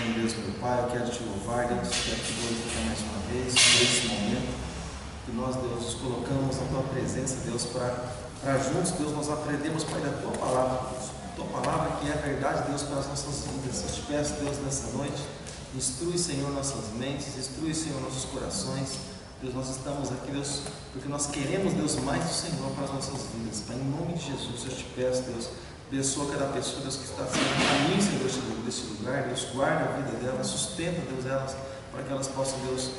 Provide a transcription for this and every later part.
Senhor Deus, meu Pai, eu quero te louvar, Deus, quero te glorificar mais uma vez por esse momento que nós, Deus, nos colocamos na Tua presença, Deus, para juntos, Deus, nós aprendemos, Pai, da Tua palavra, Deus, Tua palavra que é a verdade, Deus, para as nossas vidas. Eu te peço, Deus, nessa noite, instrui, Senhor, nossas mentes, instrui, Senhor, nossos corações. Deus, nós estamos aqui, Deus, porque nós queremos, Deus, mais do Senhor para as nossas vidas. Pai, em nome de Jesus, eu te peço, Deus, abençoa cada pessoa, Deus, que está sendo caminho, Senhor, desse lugar. Deus, guarda a vida delas, sustenta, Deus, elas, para que elas possam, Deus,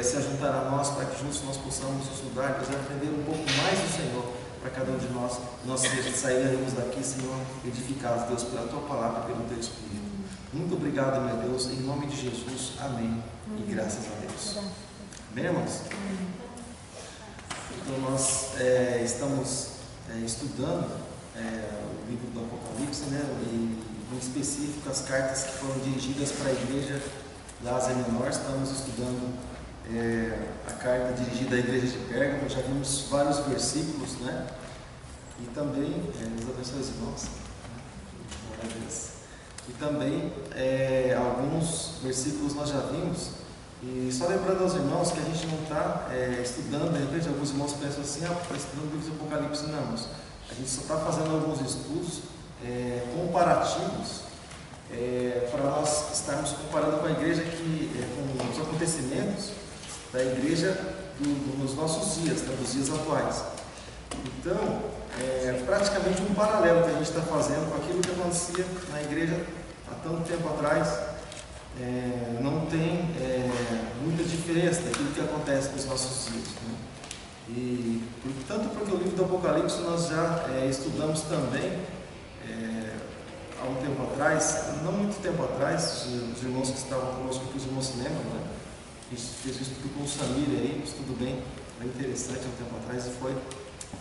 se ajuntar a nós, para que juntos nós possamos estudar, Deus, aprender um pouco mais do Senhor para cada um de nós. Nós sairemos daqui, Senhor, edificados, Deus, pela Tua palavra, pelo Teu Espírito. Muito obrigado, meu Deus, em nome de Jesus. Amém. E graças a Deus. Bem, irmãos? Então nós estamos estudando o livro do Apocalipse, né? E em específico as cartas que foram dirigidas para a igreja da Ásia Menor. Estamos estudando a carta dirigida à igreja de Pérgamo. Já vimos vários versículos, né? E também, Deus abençoe os irmãos. E também alguns versículos nós já vimos. E só lembrando aos irmãos que a gente não está estudando, de repente alguns irmãos pensam assim, está estudando o livro do Apocalipse. Não, irmãos. A gente só está fazendo alguns estudos comparativos para nós estarmos comparando com a igreja, com os acontecimentos da igreja nos nossos dias, né, dos dias atuais. Então, praticamente um paralelo que a gente está fazendo com aquilo que acontecia na igreja há tanto tempo atrás. Não tem muita diferença daquilo que acontece nos nossos dias, né? E tanto porque o livro do Apocalipse nós já estudamos também há um tempo atrás, não muito tempo atrás, os irmãos que estavam conosco aqui, os irmãos se lembram, né? A gente fez um estudo com o Samir aí, um estudo bem interessante há um tempo atrás e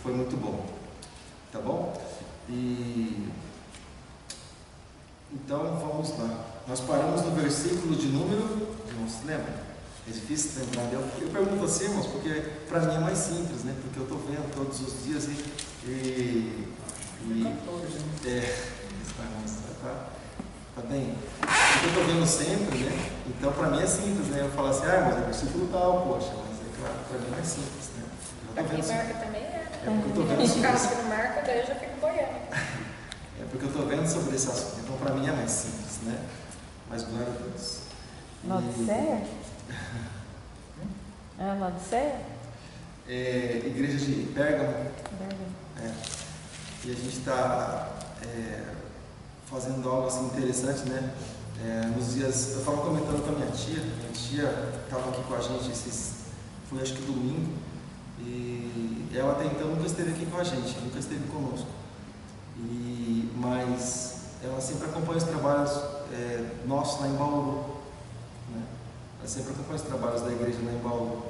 foi muito bom, tá bom? Então vamos lá. Nós paramos no versículo de número, não se lembra? É difícil lembrar. Eu pergunto assim, irmãos, porque para mim é mais simples, né? Porque eu estou vendo todos os dias tá bem? Porque eu estou vendo sempre, né? Então para mim é simples, né? Eu falo assim, mas é versículo tal, poxa, mas é claro, para mim é mais simples, né? Aqui marca também porque eu estou vendo sobre caso que não marca, daí eu já fico boiando. É porque eu estou vendo sobre esse assunto, então para mim é mais simples, né? Mas glória a Deus. Laodiceia? Laodiceia? Igreja de Pérgamo. E a gente está fazendo algo assim interessante, né? Nos dias, eu estava comentando com a minha tia estava aqui com a gente, foi acho que domingo, e ela até então nunca esteve aqui com a gente, nunca esteve conosco. Mas ela sempre acompanha os trabalhos nossos lá em Bauru, né? Ela sempre acompanha os trabalhos da igreja lá em Bauru.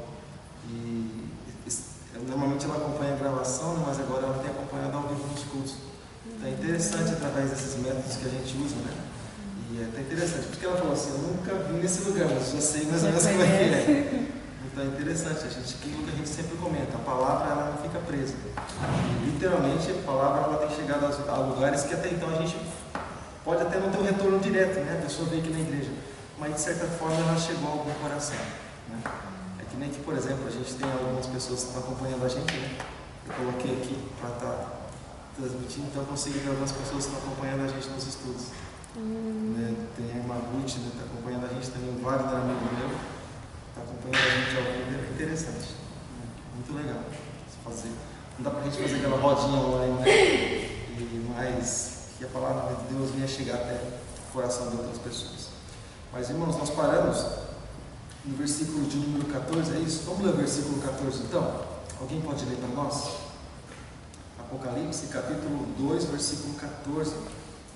Normalmente ela acompanha a gravação, né? Mas agora ela tem acompanhado ao vivo nos cultos. Então é interessante através desses métodos que a gente usa, né? E é até interessante, porque ela falou assim, eu nunca vim nesse lugar, mas já sei mais ou menos como é que é. Então é interessante, aquilo que a gente sempre comenta, a palavra ela não fica presa. E, literalmente a palavra ela tem chegado a lugares que até então a gente pode até não ter um retorno direto, né? A pessoa veio aqui na igreja, mas de certa forma ela chegou ao algum coração, né? É que nem que, por exemplo, a gente tem algumas pessoas que estão acompanhando a gente, né? Eu coloquei aqui para estar transmitindo, então eu consigo ver algumas pessoas que estão acompanhando a gente nos estudos. Né? Tem a irmã Ruth, né? Está acompanhando a gente também, o Wagner, amigo meu, está acompanhando a gente ao vivo, é interessante, né? Muito legal fazer. Não dá para a gente fazer aquela rodinha online, né? Mas que a palavra de Deus venha chegar até o coração de outras pessoas. Mas, irmãos, nós paramos no versículo de número 14, é isso? Vamos ler o versículo 14 então? Alguém pode ler para nós? Apocalipse, capítulo 2, versículo 14.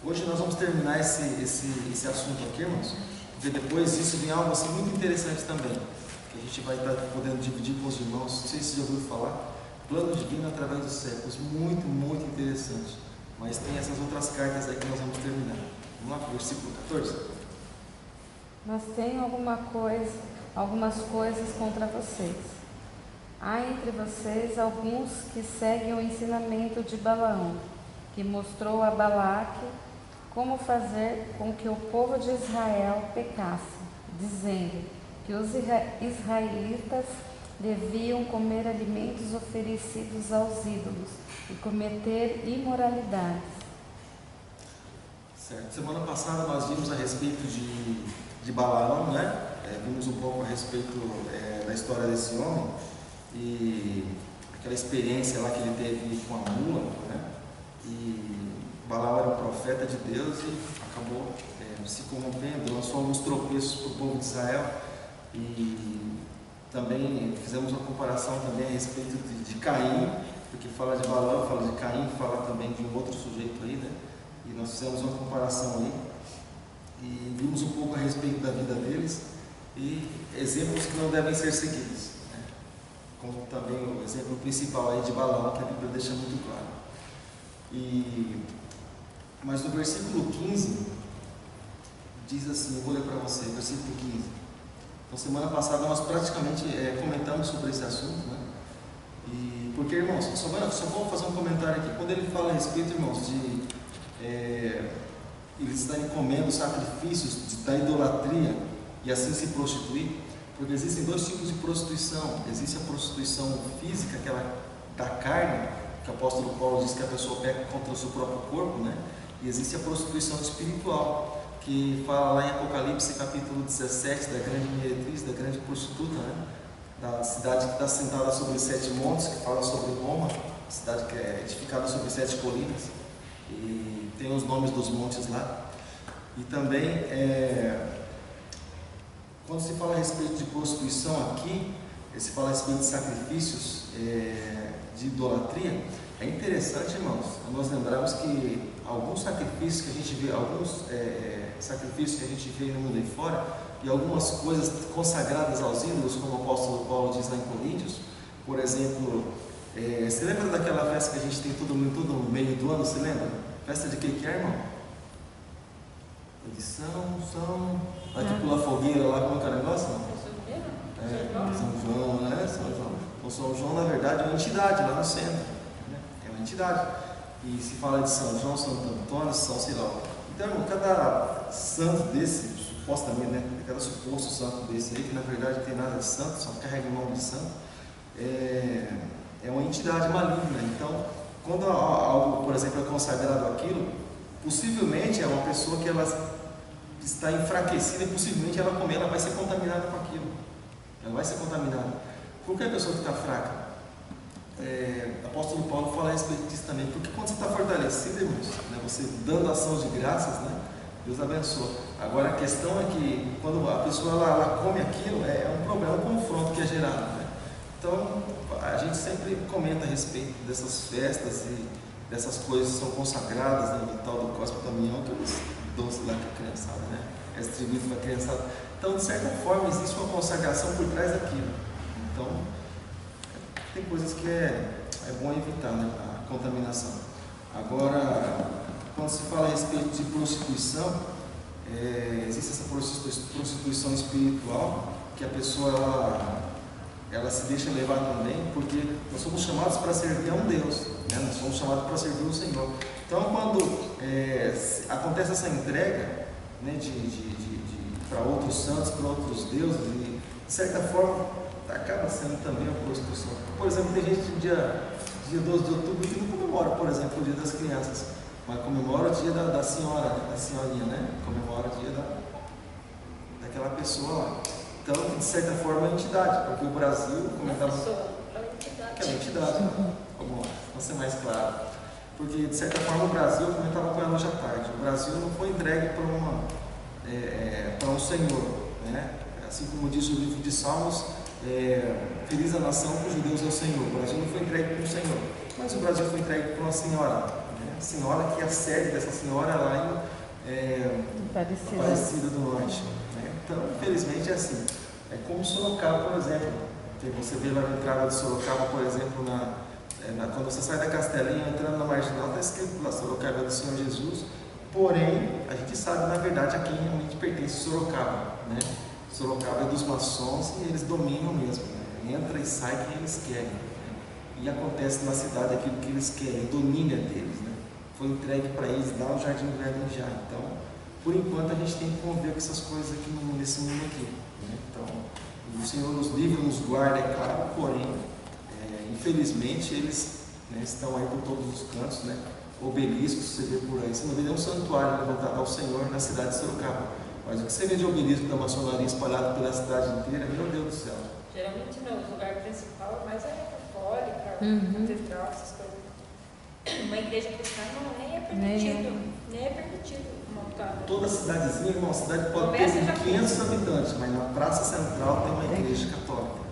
Hoje nós vamos terminar esse assunto aqui, irmãos, porque depois disso vem algo assim muito interessante também, que a gente vai estar podendo dividir com os irmãos. Não sei se já ouviram falar, plano divino através dos séculos, muito, muito interessante. Mas tem essas outras cartas aí que nós vamos terminar. Vamos lá para o versículo 14. Mas tenho algumas coisas contra vocês. Há entre vocês alguns que seguem o ensinamento de Balaão, que mostrou a Balaque como fazer com que o povo de Israel pecasse, dizendo que os israelitas deviam comer alimentos oferecidos aos ídolos e cometer imoralidades. Certo. Semana passada nós vimos a respeito de Balaão, né? Vimos um pouco a respeito da história desse homem e aquela experiência lá que ele teve com a mula, né? E Balaão era um profeta de Deus e acabou se corrompendo, lançou alguns tropeços para o povo de Israel. E também fizemos uma comparação também a respeito de Caim, porque fala de Balaão, fala de Caim, fala também de um outro sujeito aí, né? E nós fizemos uma comparação aí e vimos um pouco a respeito da vida deles e exemplos que não devem ser seguidos, né? Como também o exemplo principal aí de Balaão, que a Bíblia deixa muito claro. Mas no versículo 15 diz assim, eu vou ler para você, versículo 15. Então, semana passada nós praticamente comentamos sobre esse assunto, né? E porque, irmãos, só vou fazer um comentário aqui. Quando ele fala a respeito, irmãos, de eles estarem comendo sacrifícios da idolatria e assim se prostituir, porque existem dois tipos de prostituição. Existe a prostituição física, aquela da carne, que o apóstolo Paulo diz que a pessoa peca contra o seu próprio corpo, né? E existe a prostituição espiritual, que fala lá em Apocalipse capítulo 17, da grande meretriz, da grande prostituta, né? Da cidade que está sentada sobre 7 montes, que fala sobre Roma, cidade que é edificada sobre 7 colinas, e tem os nomes dos montes lá. E também, quando se fala a respeito de prostituição aqui, se fala a respeito de sacrifícios de idolatria, é interessante, irmãos, nós lembrarmos que alguns sacrifícios que a gente vê, sacrifícios que a gente vê no mundo aí fora, e algumas coisas consagradas aos ídolos, como o apóstolo Paulo diz lá em Coríntios, por exemplo, você lembra daquela festa que a gente tem todo meio do ano, você lembra? Festa de que é, irmão? São... Lá que pula fogueira lá, como é que é o negócio? São João, né? São João. O São João, na verdade, é uma entidade lá no centro, né? É uma entidade. E se fala de São João, Santo Antônio, São sei lá. Então, cada santo desse, supostamente, né? Cada suposto santo desse aí, que na verdade não tem nada de santo, só carrega o nome de santo, é uma entidade maligna. Então, quando algo, por exemplo, é consagrado aquilo, possivelmente é uma pessoa que ela está enfraquecida e possivelmente ela comer, ela vai ser contaminada com aquilo. Ela vai ser contaminada. Por que a pessoa que está fraca? O apóstolo Paulo fala a respeito disso também, porque quando você está fortalecido, irmãos, né, você dando ação de graças, né, Deus abençoa. Agora a questão é que quando a pessoa ela come aquilo, é um problema, um confronto que é gerado, né? Então a gente sempre comenta a respeito dessas festas e dessas coisas que são consagradas, né, do tal do Cospe Damião, que é os doces lá que a criançada, né, é distribuído para a criançada. Então, de certa forma, existe uma consagração por trás daquilo. Então, tem coisas que é bom evitar, né, a contaminação. Agora, quando se fala a respeito de prostituição, existe essa prostituição espiritual, que a pessoa ela se deixa levar também, porque nós somos chamados para servir a um Deus, né? Nós somos chamados para servir o Senhor. Então, quando acontece essa entrega, né, para outros santos, para outros deuses, e de certa forma acaba sendo também a prostituição. Por exemplo, tem gente que dia 12 de outubro que não comemora, por exemplo, o dia das crianças, mas comemora o dia da senhora, da senhorinha, né? Comemora o dia daquela pessoa lá. Então, de certa forma, é uma entidade, porque o Brasil comentava que é uma entidade. Vamos ser mais claro. Porque, de certa forma, o Brasil, eu comentava com ela hoje à tarde, o Brasil não foi entregue para um Senhor, né? Assim como diz o livro de Salmos, feliz a nação cujo Deus é o Senhor. O Brasil não foi entregue para um Senhor, mas o Brasil foi entregue para uma senhora, né? A senhora que é a sede dessa senhora lá em Aparecida do Norte, né? Então, infelizmente é assim. É como Sorocaba, por exemplo. Você vê lá na entrada de Sorocaba, por exemplo, quando você sai da Castelinha, entrando na Marginal, está escrito lá, Sorocaba é do Senhor Jesus. Porém, a gente sabe, na verdade, a quem realmente pertence Sorocaba, né? Sorocaba é dos maçons e eles dominam mesmo, né? Entra e sai quem eles querem, né? E acontece na cidade aquilo que eles querem, o domínio é deles, né? foi entregue para eles lá no Jardim do Éden já. Então, por enquanto, a gente tem que conviver com essas coisas aqui nesse mundo aqui. Né? Então, o Senhor nos livra, nos guarda, é claro, porém, infelizmente, eles, né, estão aí por todos os cantos, né? Obeliscos, você vê por aí. Você não vê nenhum santuário levantado ao Senhor na cidade de Sorocaba. Mas o que você vê de obelisco da maçonaria espalhado pela cidade inteira, meu Deus do céu. Geralmente no lugar principal é mais católica, catedral, essas coisas. Uma igreja cristã nem é permitido. Nem é permitido montar. Toda cidadezinha, irmão, a cidade pode ter 500 habitantes, mas na praça central tem uma igreja católica.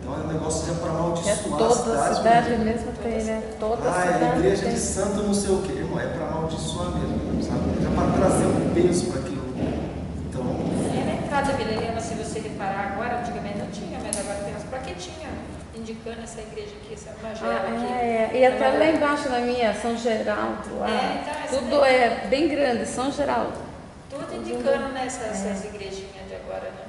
Então é um negócio já para amaldiçoar toda a cidade mesmo tem, né? Toda cidade é a igreja tem. de santo não sei o que, irmão, é para amaldiçoar mesmo, sabe? Já para trazer um peso para aquilo. Então... na entrada da Vila Helena, se você reparar agora, antigamente não tinha, mas agora tem umas plaquetinhas indicando essa igreja aqui, essa Magela aqui. E até lá embaixo na minha, São Geraldo, lá, então, tudo é bem grande, São Geraldo. Tudo indicando nessas igrejinhas de agora, né?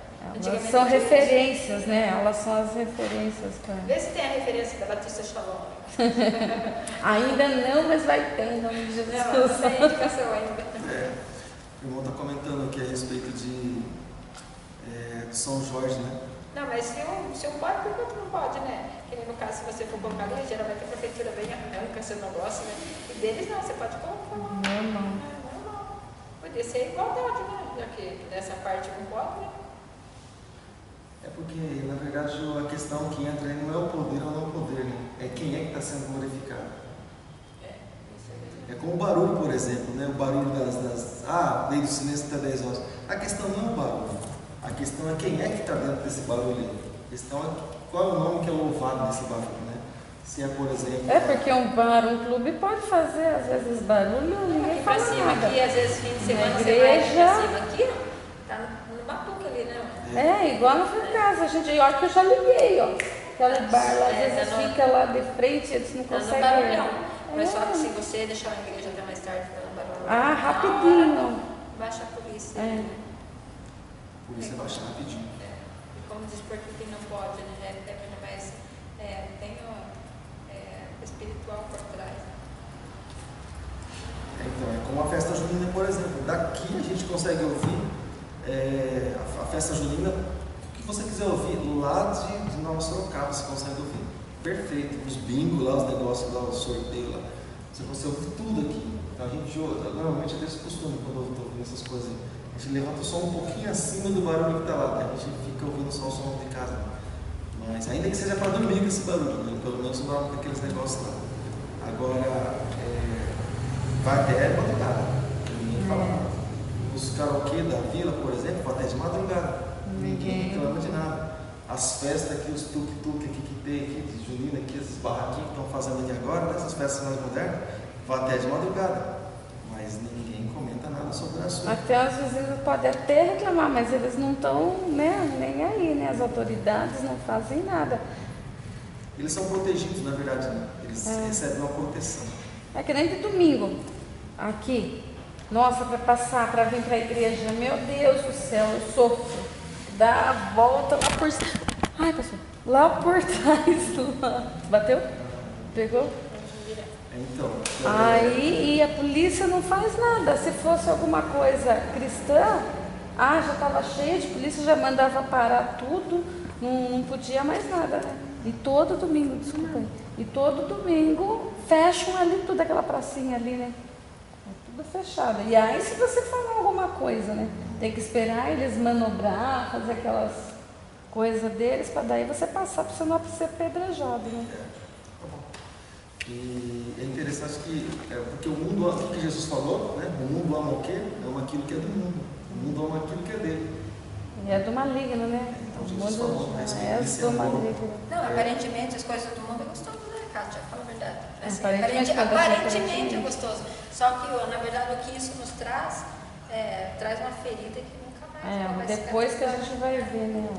Elas são referências, né? Elas são as referências. Vê se tem a referência da Batista Shalom. Ainda não, mas vai ter, em nome de Jesus. Não tem indicação ainda. O irmão está comentando aqui a respeito de São Jorge, né? Não, mas se um pode, por que não pode, né? Que nem no caso, se você for colocar ali, geralmente a prefeitura vem arranca seu negócio, né? E deles não, você pode colocar lá. Não. Podia ser igualdade, né? Já que nessa parte não pode, né? É porque, na verdade, a questão que entra aí não é o poder ou não poder, né? É quem é que está sendo glorificado. É como o barulho, por exemplo, né? O barulho lei do silêncio até 10 horas. A questão não é o barulho. A questão é quem é que está dentro desse barulho aí. A questão é qual é o nome que é louvado nesse barulho, né? Se é, por exemplo... porque um bar, um clube pode fazer, às vezes, barulho, ninguém fala nada. Aqui, às vezes, fim de semana, na você vai igreja... pra cima aqui, tá no batuque ali, né? Igual na sua casa, a gente, olha que eu já liguei, ó. Aquele bar lá, às vezes fica lá de frente, eles não conseguem. Barulhão. Mas só que se você deixar a igreja até mais tarde, falando barulho. Rapidinho. Baixa a polícia. Por isso é baixar rapidinho. Como diz porque não pode, né? Mas tem o espiritual por trás. Então, é como a festa junina, por exemplo. Daqui a gente consegue ouvir a festa junina, o que você quiser ouvir, lá de Nova Sorocaba você consegue ouvir. Perfeito. Os bingos lá, os negócios lá, o sorteio lá. Você consegue ouvir tudo aqui. Então a gente, normalmente é desse costume quando eu estou ouvindo essas coisas. A gente levanta o som um pouquinho acima do barulho que está lá, né? A gente fica ouvindo só o som de casa. Mas ainda que seja para dormir com esse barulho, né? Pelo menos não com aqueles negócios lá. Agora, vai até madrugada, ninguém fala nada. Os karaokê da vila, por exemplo, vai até de madrugada, ninguém reclama de nada. As festas aqui, os tuk-tuk aqui que tem aqui, de junina, aqui, esses barraquinhos que estão fazendo aqui agora, né? Essas festas mais modernas, vai até de madrugada. Mas ninguém comenta nada sobre o assunto. Até os vizinhos podem até reclamar, mas eles não estão, né, nem aí, né? As autoridades não fazem nada. Eles são protegidos, na verdade, né? Eles recebem uma proteção. É que nem de domingo, aqui. Nossa, para passar, para vir para a igreja, meu Deus do céu, eu sofro. Dá a volta lá por... Ai, pastor, lá por trás, lá. Bateu? Pegou? Então, aí e a polícia não faz nada. Se fosse alguma coisa cristã, já estava cheia de polícia, já mandava parar tudo, não podia mais nada, né? E todo domingo, desculpa aí, e todo domingo fecham ali tudo, aquela pracinha ali, né? Tudo fechado. E aí se você falar alguma coisa, né? Tem que esperar eles manobrar, fazer aquelas coisas deles, para daí você passar, para você não ser apedrejado, né? E é interessante que, porque o mundo, o que Jesus falou, né? O mundo ama o quê? Ama aquilo que é do mundo. O mundo ama aquilo que é dele. E é do maligno, né? Então Jesus falou, é do maligno. Não, aparentemente as coisas do mundo é gostoso, né, Kátia? Fala a verdade. Assim, aparentemente é gostoso. Só que, na verdade, o que isso nos traz, traz uma ferida que nunca mais vai depois que a gente vai ver, né?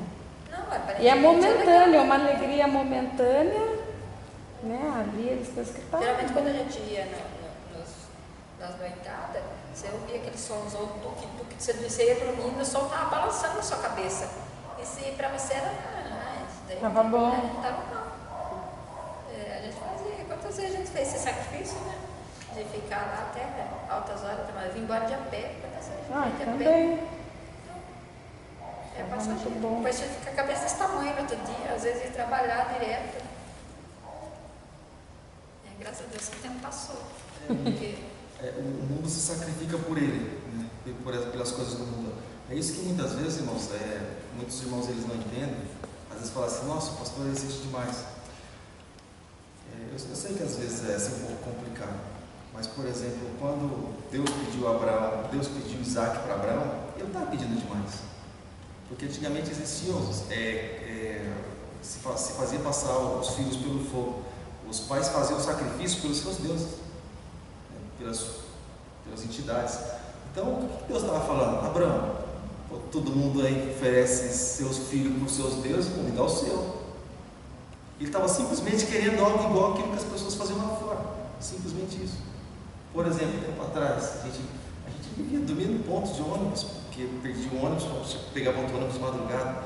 Não, aparentemente. E é momentâneo, é uma alegria momentânea. Né? Ali eles pensam que tá. Geralmente quando a gente ia nas noitadas, você ouvia aquele somzão tuque-tuque, você ia dormindo, o som estava balançando na sua cabeça. E se para você era. Isso daí tava bom. Tava bom. A gente fazia. Quantas vezes a gente fez esse sacrifício, né? de ficar lá até altas horas, mas vim embora de a pé, de a também. pé. É Muito passageiro. bom. Depois você fica com a cabeça desse tamanho no outro dia, às vezes ir trabalhar direto. Graças a Deus que o tempo passou. Porque O mundo se sacrifica por ele, né? Pelas coisas do mundo. É isso que muitas vezes, irmãos, muitos irmãos eles não entendem. Às vezes falam assim, nossa, o pastor existe demais. Eu sei que às vezes é assim, um pouco complicado. Mas, por exemplo, quando Deus pediu Isaac para Abraão, ele não estava pedindo demais. Porque antigamente existiam, se fazia passar os filhos pelo fogo. Os pais faziam sacrifício pelos seus deuses, né? pelas entidades. Então, o que Deus estava falando? Abraão, todo mundo aí oferece seus filhos para os seus deuses, me dá o seu. Ele estava simplesmente querendo algo igual àquilo que as pessoas faziam lá fora. Simplesmente isso. Por exemplo, tempo atrás, a gente vivia dormindo em pontos de ônibus, porque perdi o ônibus, pegava outro ônibus de madrugada.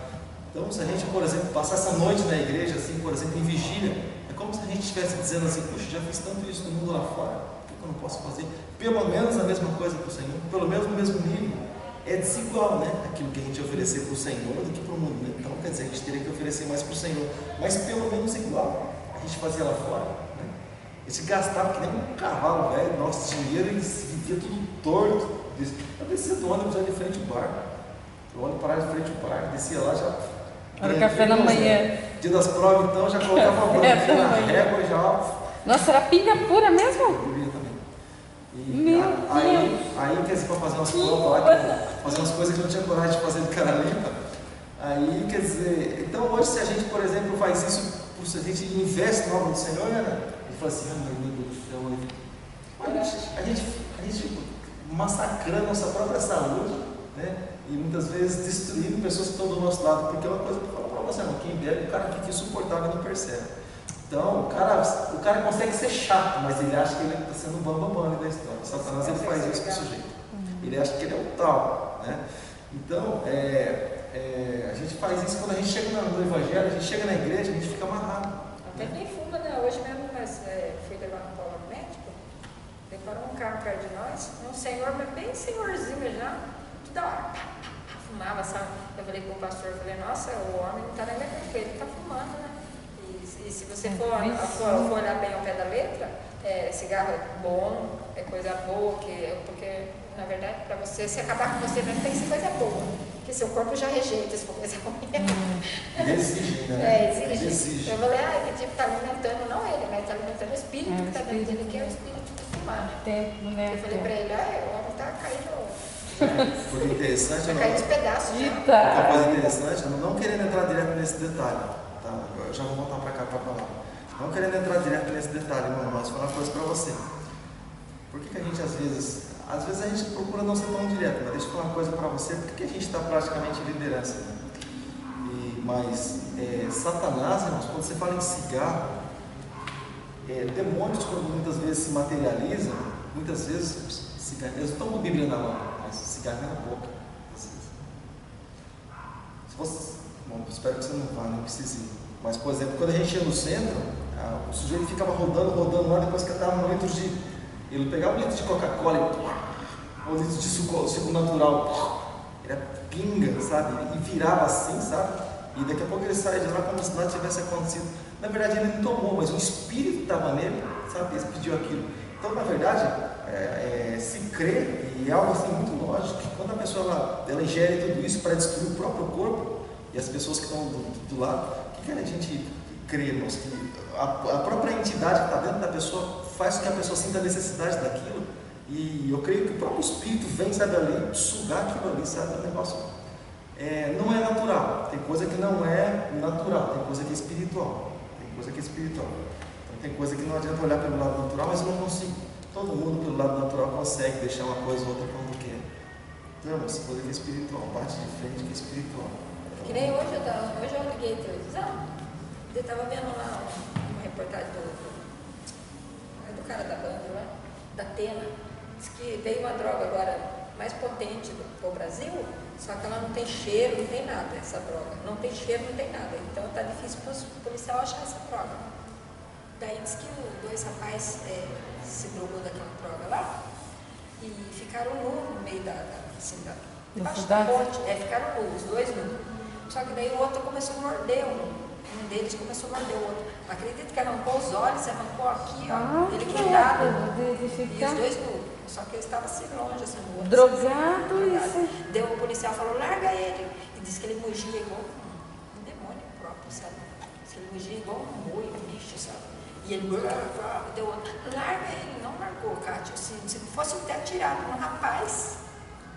Então, se a gente, por exemplo, passasse a noite na igreja, assim, por exemplo, em vigília, é como se a gente estivesse dizendo assim, puxa, já fiz tanto isso no mundo lá fora, por que eu não posso fazer pelo menos a mesma coisa para o Senhor, pelo menos no mesmo nível? É desigual, né? Aquilo que a gente oferecer para o Senhor do que para o mundo, né? Então, quer dizer, a gente teria que oferecer mais para o Senhor, mas pelo menos igual a gente fazia lá fora, né? A gente gastava que nem um cavalo velho, nosso dinheiro, e vivia tudo torto. Eu descia do ônibus já de frente ao bar, o ônibus parava de frente ao bar, descia lá já. Era o café da manhã. Dia das provas, então, já colocava a banca na régua já. Nossa, era pinga pura mesmo? Eu também. E aí, quer dizer, para fazer umas provas lá, fazer umas coisas que eu não tinha coragem de fazer de cara limpa. Aí, quer dizer, então hoje, se a gente, por exemplo, faz isso, se a gente investe na obra do Senhor, né? E fala assim, meu Deus do céu, a gente massacrando nossa própria saúde, né? E muitas vezes destruindo pessoas que estão do nosso lado, porque é uma coisa que eu falo para você, não, quem bebe, o cara fica insuportável e não percebe. Então, o cara consegue ser chato, mas ele acha que ele está sendo um bambambam da história. O Satanás ele faz isso com o sujeito. Ele acha que ele é o tal, né? Então, a gente faz isso quando a gente chega no Evangelho, a gente chega na igreja, a gente fica amarrado. até nem fuma, né? Hoje mesmo nós fui levar um Paulo no médico, parou um carro perto de nós, um senhor, mas bem senhorzinho já, toda hora, fumava, sabe? Eu falei com o pastor, eu falei, nossa, o homem não está nem lembrando, ele está fumando, né? E se você for olhar bem ao pé da letra, cigarro é bom, é coisa boa, porque na verdade para você, se acabar com você mesmo, tem que ser coisa boa, porque seu corpo já rejeita se for coisa ruim. Exige, né? Exige. Eu falei, ele tipo está alimentando, não ele, mas está alimentando o espírito que está dentro dele, que é o espírito de fumar. Eu falei para ele, o homem está caindo. Foi interessante, está caindo os pedaços. Uma coisa interessante, não querendo entrar direto nesse detalhe, tá? Eu já vou voltar para cá para falar. Não querendo entrar direto nesse detalhe, irmão, mas vou falar uma coisa para você. Por que a gente às vezes a gente procura não ser tão direto, mas deixa eu falar uma coisa para você, por que a gente está praticamente em liderança, né? Mas Satanás, irmãos, quando você fala em cigarro, demônios, quando muitas vezes se materializam, muitas vezes cigarro, eles não estão com a Bíblia na mão, mas cigarro é na boca, às vezes. Se você, bom, espero que você não vá, não precise ir. Mas, por exemplo, quando a gente ia no centro, o sujeito ficava rodando lá, depois que estava no litro de. Ele pegava um litro de Coca-Cola ou um litro de suco natural, era pinga, sabe? E virava assim, sabe? E daqui a pouco ele saia de lá como se nada tivesse acontecido. Na verdade, ele não tomou, mas o espírito estava nele, sabe? Ele pediu aquilo. Então, na verdade, se crê, e é algo assim muito lógico, que quando a pessoa ela ingere tudo isso para destruir o próprio corpo, e as pessoas que estão do lado, o que a gente crê, irmãos? Que a própria entidade que está dentro da pessoa faz com que a pessoa sinta a necessidade daquilo, e eu creio que o próprio espírito vem, sabe, ali, sugar aquilo ali, sabe? O negócio não é natural, tem coisa que não é natural, tem coisa que é espiritual, então tem coisa que não adianta olhar pelo lado natural, mas eu não consigo. Todo mundo pelo lado natural consegue deixar uma coisa ou outra quando quer. Não, mas coisa que é espiritual, parte de frente que é espiritual. Que nem hoje eu liguei a televisão, eu estava vendo lá uma reportagem do cara da banda lá, da Atena, diz que veio uma droga agora mais potente para o Brasil, só que ela não tem cheiro, não tem nada, essa droga. Não tem cheiro, não tem nada. Então está difícil para o policial achar essa droga. Daí diz que dois rapazes se drogou daquela droga lá e ficaram nus no meio assim, debaixo da ponte. Ficaram nus, os dois nus. Só que daí o outro começou a morder um deles começou a morder o outro. Acredito que arrancou os olhos, arrancou aqui, ó, ele quebrado. E os dois nus. Só que ele estava assim longe, assim, no outro. Drogado, isso. Deu, o policial falou, larga ele. E disse que ele mugia igual um demônio próprio, sabe? Disse que ele mugia igual um boi, um bicho, sabe? E ele deu outro, larga ele, não largou, Kátia. Se fosse até atirado num rapaz,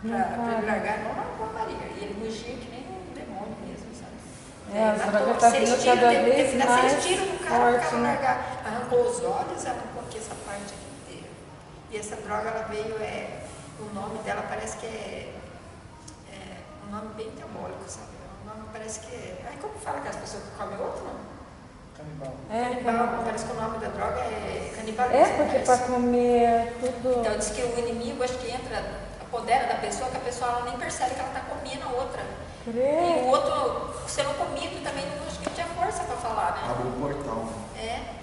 para ele largar, não largou a Maria. E ele mugia que nem um demônio mesmo, sabe? As drogas estão vindo cada vez mais 6 tiros no cara, forte, o cara né? largar. Arrancou os olhos, arrancou aqui essa parte aqui inteira. E essa droga, ela veio, o nome dela parece que é um nome bem diabólico, sabe? O nome parece que Aí como fala que as pessoas que comem outro, não? Canibal. Parece que o nome da droga é canibalismo. Porque para comer tudo. Então diz que o inimigo, acho que apodera da pessoa, que a pessoa ela nem percebe que ela está comendo a outra. E o outro, sendo comido, também acho que não tinha força para falar, né? Abre um portal.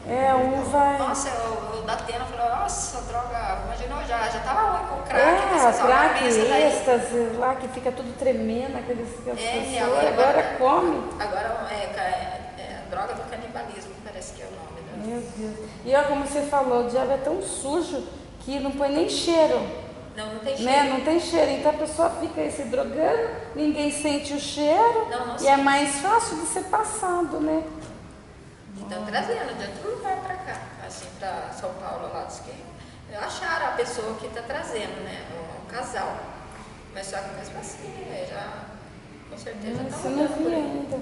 Um vai. Nossa, o Datena falou, nossa, droga, imagina, já estava ruim com o crack. Crack, êxtase, lá que fica tudo tremendo, aqueles pessoas, agora come. Agora a droga do canibalismo, parece que é o nome. Né? Meu Deus. E olha como você falou, o diabo é tão sujo que não põe nem cheiro. Não tem cheiro. Né? Não tem cheiro, então a pessoa fica aí se drogando, ninguém sente o cheiro e é mais fácil de ser passado, né? Estão trazendo de outro lugar para cá, assim, para São Paulo, lá diz que acharam a pessoa que está trazendo, né? Um casal. Mas só que mesmo assim, já com certeza já estão não vi ainda.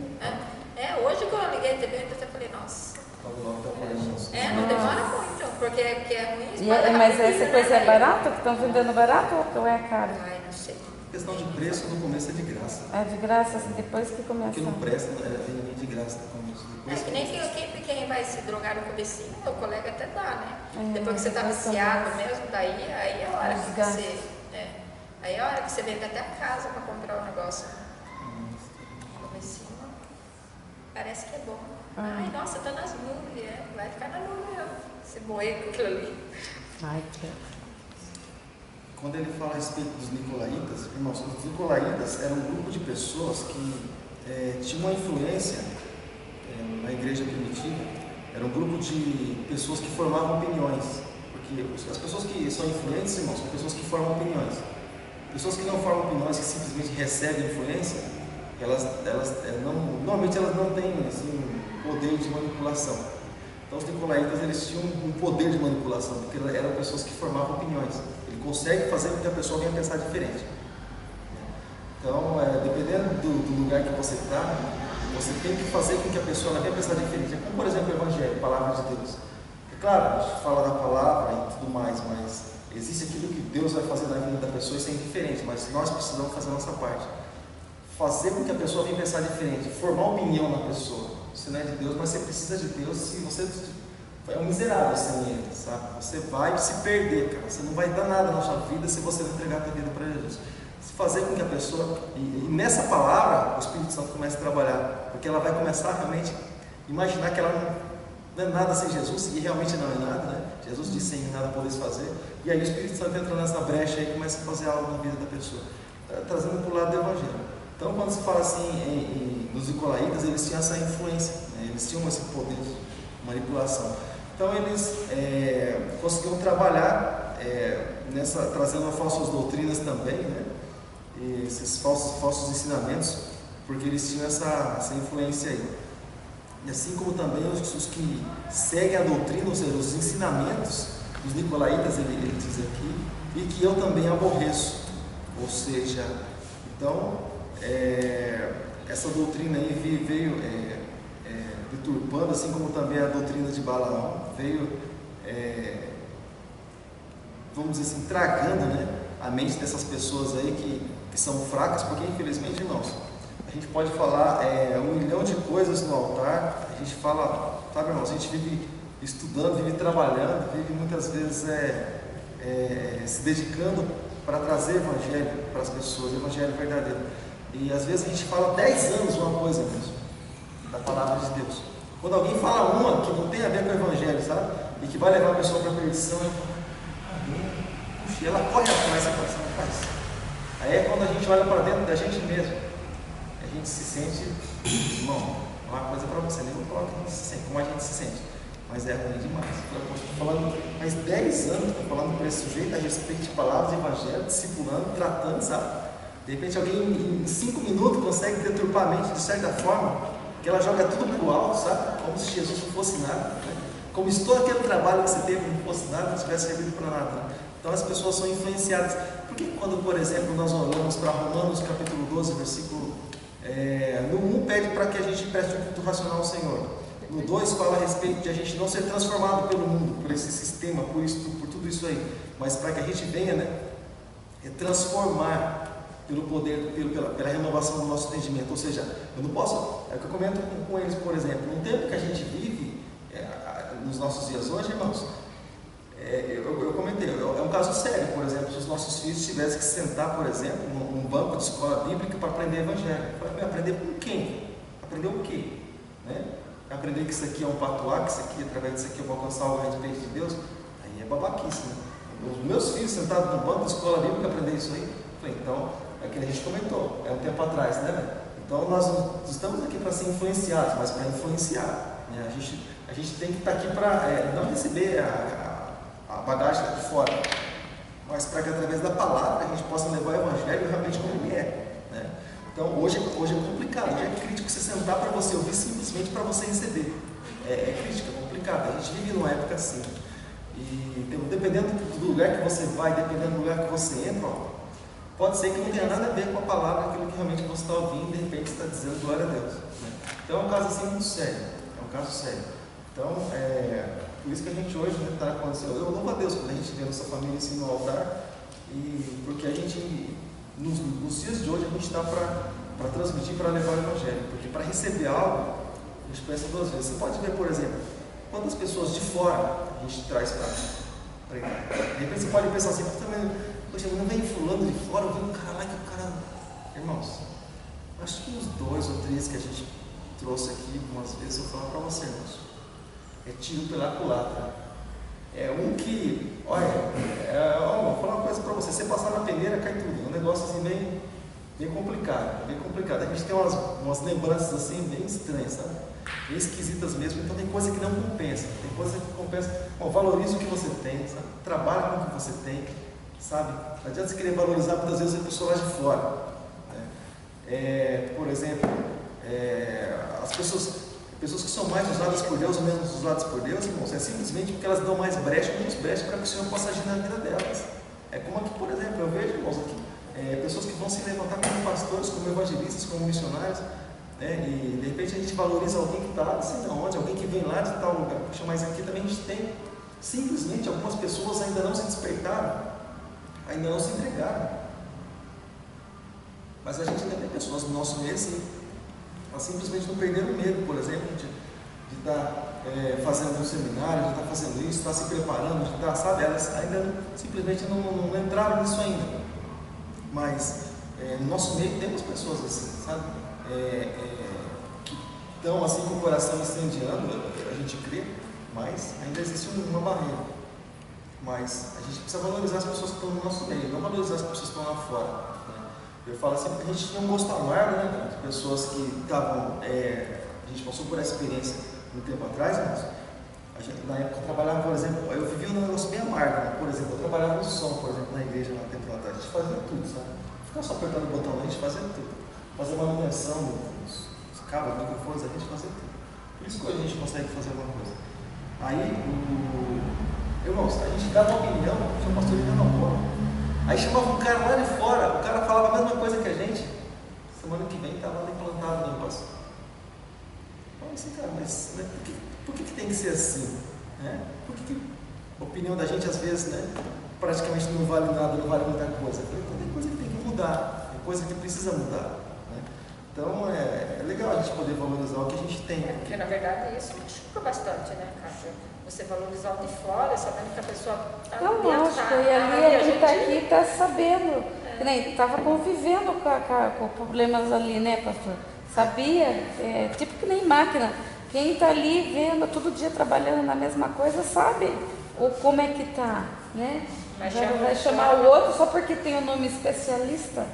Hoje que eu liguei a TV, eu até falei, nossa. Não demora muito, porque é ruim. Mas essa coisa é barata? Que estão vendendo barato ou é caro? Ai, não sei. Questão de preço, no começo é de graça. É de graça, assim, depois que começa. O que não presta, vem de graça no começo. Que nem quem vai se drogar no comecinho, o colega até dá, né? Depois que você está viciado mesmo, daí é a hora que você. Aí é a hora que você vem até a casa para comprar o negócio. No comecinho, parece que é bom. Ai, nossa, tá nas nuvens, vai ficar na nuvem, você morrer com aquilo ali. Ai, que... Quando ele fala a respeito dos nicolaítas, irmãos, os nicolaítas eram um grupo de pessoas que tinham uma influência na igreja primitiva. Era um grupo de pessoas que formavam opiniões, porque as pessoas que são influentes, irmãos, são pessoas que formam opiniões. Pessoas que não formam opiniões, que simplesmente recebem influência, normalmente elas não têm assim, poder de manipulação. Então os nicolaítas eles tinham um poder de manipulação, porque eram pessoas que formavam opiniões. Ele consegue fazer com que a pessoa venha pensar diferente. Então, dependendo do lugar que você está, você tem que fazer com que a pessoa venha pensar diferente. É como, por exemplo, o Evangelho, a Palavra de Deus. É claro, a gente fala da palavra e tudo mais, mas existe aquilo que Deus vai fazer na vida da pessoa e isso é indiferente, mas nós precisamos fazer a nossa parte. Fazer com que a pessoa venha pensar diferente, formar opinião na pessoa. Você não é de Deus, mas você precisa de Deus. Se você é um miserável sem Ele, sabe? Você vai se perder, cara. Você não vai dar nada na sua vida se você não entregar a tua vida para Jesus. Fazer com que a pessoa, e nessa palavra, o Espírito Santo comece a trabalhar, porque ela vai começar realmente a imaginar que ela não é nada sem Jesus, e realmente não é nada, né? Jesus disse sem nada podeis fazer, e aí o Espírito Santo entra nessa brecha e começa a fazer algo na vida da pessoa, trazendo para o lado do Evangelho. Então, quando se fala assim nos nicolaítas, eles tinham essa influência, né? Eles tinham esse poder de manipulação. Então, eles conseguiram trabalhar trazendo falsas doutrinas também, né? E esses falsos ensinamentos, porque eles tinham essa influência aí. E assim como também os que seguem a doutrina, ou seja, os ensinamentos dos nicolaítas, ele diz aqui, e que eu também aborreço. Ou seja, então, essa doutrina aí veio deturpando, assim como também a doutrina de Balaão, veio, vamos dizer assim, tragando, né, a mente dessas pessoas aí que são fracas, porque infelizmente, irmãos, a gente pode falar 1 milhão de coisas no altar, a gente fala, sabe, irmãos, a gente vive estudando, vive trabalhando, vive muitas vezes se dedicando para trazer evangelho para as pessoas, evangelho verdadeiro. E às vezes a gente fala 10 anos uma coisa mesmo, da palavra de Deus. Quando alguém fala uma que não tem a ver com o Evangelho, sabe? E que vai levar a pessoa para a perdição, eu falo, puxa, e ela corre atrás dessa coisa, faz. Aí é quando a gente olha para dentro da gente mesmo, a gente se sente, irmão, é uma coisa para você, nem vou falar que a gente se sente, como a gente se sente, mas é ruim demais. Estou falando, mais 10 anos, estou falando para esse sujeito a respeito de palavras de Evangelho, discipulando, tratando, sabe? De repente alguém em 5 minutos consegue deturpar a mente de certa forma, que ela joga tudo para o alto, sabe? Como se Jesus não fosse nada, né? Como se todo aquele trabalho que você teve não fosse nada, não tivesse servido para nada. Né? Então as pessoas são influenciadas. Por que quando, por exemplo, nós olhamos para Romanos capítulo 12, versículo no 1 pede para que a gente preste um culto racional ao Senhor. No 2 fala a respeito de a gente não ser transformado pelo mundo, por esse sistema, por tudo isso aí, mas para que a gente venha, né, transformar pelo poder, pela renovação do nosso entendimento. Ou seja, eu não posso, é o que eu comento com eles, por exemplo, no tempo que a gente vive, nos nossos dias hoje, irmãos, eu comentei, é um caso sério, por exemplo, se os nossos filhos tivessem que sentar, por exemplo, num banco de escola bíblica para aprender evangelho. Aprender com quem? Aprender o quê? Né? Aprender que isso aqui é um patuá, que isso aqui, através disso aqui eu vou alcançar algo a respeito de Deus, aí é babaquice, né? Os meus filhos sentados no banco de escola bíblica aprender isso aí, falei, então, é que a gente comentou, um tempo atrás, né? Então nós não estamos aqui para ser influenciados, mas para influenciar, né? A gente tem que estar aqui para não receber a bagagem de fora, mas para que através da palavra a gente possa levar o Evangelho realmente como ele é, né? Então hoje é complicado, hoje é crítico você sentar para você ouvir simplesmente para você receber. É crítico, é complicado. A gente vive numa época assim. E dependendo do lugar que você vai, dependendo do lugar que você entra, pode ser que não tenha nada a ver com a palavra, aquilo que realmente você está ouvindo e de repente está dizendo glória a Deus, né? Então é um caso assim muito sério, é um caso sério. Então, por isso que a gente hoje está acontecendo. Eu louvo a Deus quando a gente vê a nossa família assim no altar, e porque a gente, nos dias de hoje, a gente está para transmitir, para levar o Evangelho, porque para receber algo, a gente pensa 2 vezes. Você pode ver, por exemplo, quantas pessoas de fora a gente traz para pregar. De repente você pode pensar assim, poxa, não vem fulano de fora, eu vi um cara lá que o cara... Irmãos, acho que uns 2 ou 3 que a gente trouxe aqui, algumas vezes, eu falo para você, irmãos. É tiro pela culatra. É um que, olha, vou falar uma coisa para você, você passar na peneira, cai tudo. É um negócio assim bem complicado, bem complicado. A gente tem umas lembranças assim bem estranhas, sabe? Bem esquisitas mesmo. Então tem coisa que não compensa, tem coisa que compensa. Bom, valorize o que você tem, sabe? Trabalhe com o que você tem, sabe? Não adianta você querer valorizar muitas vezes a pessoa lá de fora, né? Por exemplo, as pessoas que são mais usadas por Deus ou menos usadas por Deus, irmãos, é simplesmente porque elas dão mais brecha, menos brecha para que o Senhor possa agir na vida delas. É como aqui, por exemplo, eu vejo, irmãos, aqui, pessoas que vão se levantar como pastores, como evangelistas, como missionários, né? E de repente a gente valoriza alguém que está lá, não sei de onde, alguém que vem lá de tal lugar. Puxa, mas aqui também a gente tem, simplesmente algumas pessoas ainda não se despertaram, ainda não se entregaram. Mas a gente ainda tem pessoas no nosso meio assim. Elas simplesmente não perderam medo, por exemplo, de estar fazendo um seminário, de estar fazendo isso, de estar se preparando, de estar, sabe, elas ainda simplesmente não entraram nisso ainda. Mas no nosso meio temos pessoas assim, sabe, que estão assim com o coração incendiando, a gente crê, mas ainda existe uma barreira. Mas a gente precisa valorizar as pessoas que estão no nosso meio, não valorizar as pessoas que estão lá fora. Eu falo assim, porque a gente tinha um gosto amargo, né, de pessoas que estavam, a gente passou por essa experiência um tempo atrás, mas na época eu trabalhava, por exemplo, eu vivia um negócio bem amargo, né? Por exemplo, eu trabalhava no som, por exemplo, na igreja lá um tempo atrás, a gente fazia tudo, sabe? Não ficava só apertando o botão, a gente fazia tudo, fazia manutenção, os cabos, microfones, a gente fazia tudo. Por isso que hoje a gente consegue fazer alguma coisa. Aí, irmãos, a gente dava uma opinião, tinha um pastor de Pernambuco. Aí chamava um cara lá de fora, o cara falava a mesma coisa que a gente. Semana que vem estava ali plantado no negócio. Falei assim, cara, mas por que tem que ser assim? Né? Por que a opinião da gente às vezes, né, praticamente não vale nada, não vale muita coisa? Falei, então tem coisa que tem que mudar, tem coisa que precisa mudar. Né? Então é legal a gente poder valorizar o que a gente tem. Porque na verdade isso machuca bastante, né, Cássio? Você valorizar o de fora, sabendo que a pessoa está não, lógico, e ali a gente está aqui, está sabendo, estava convivendo com problemas ali, né, pastor? Sabia, tipo que nem máquina, Quem está ali vendo, todo dia trabalhando na mesma coisa, sabe como é que está, né? Vai chamar o outro só porque tem o nome especialista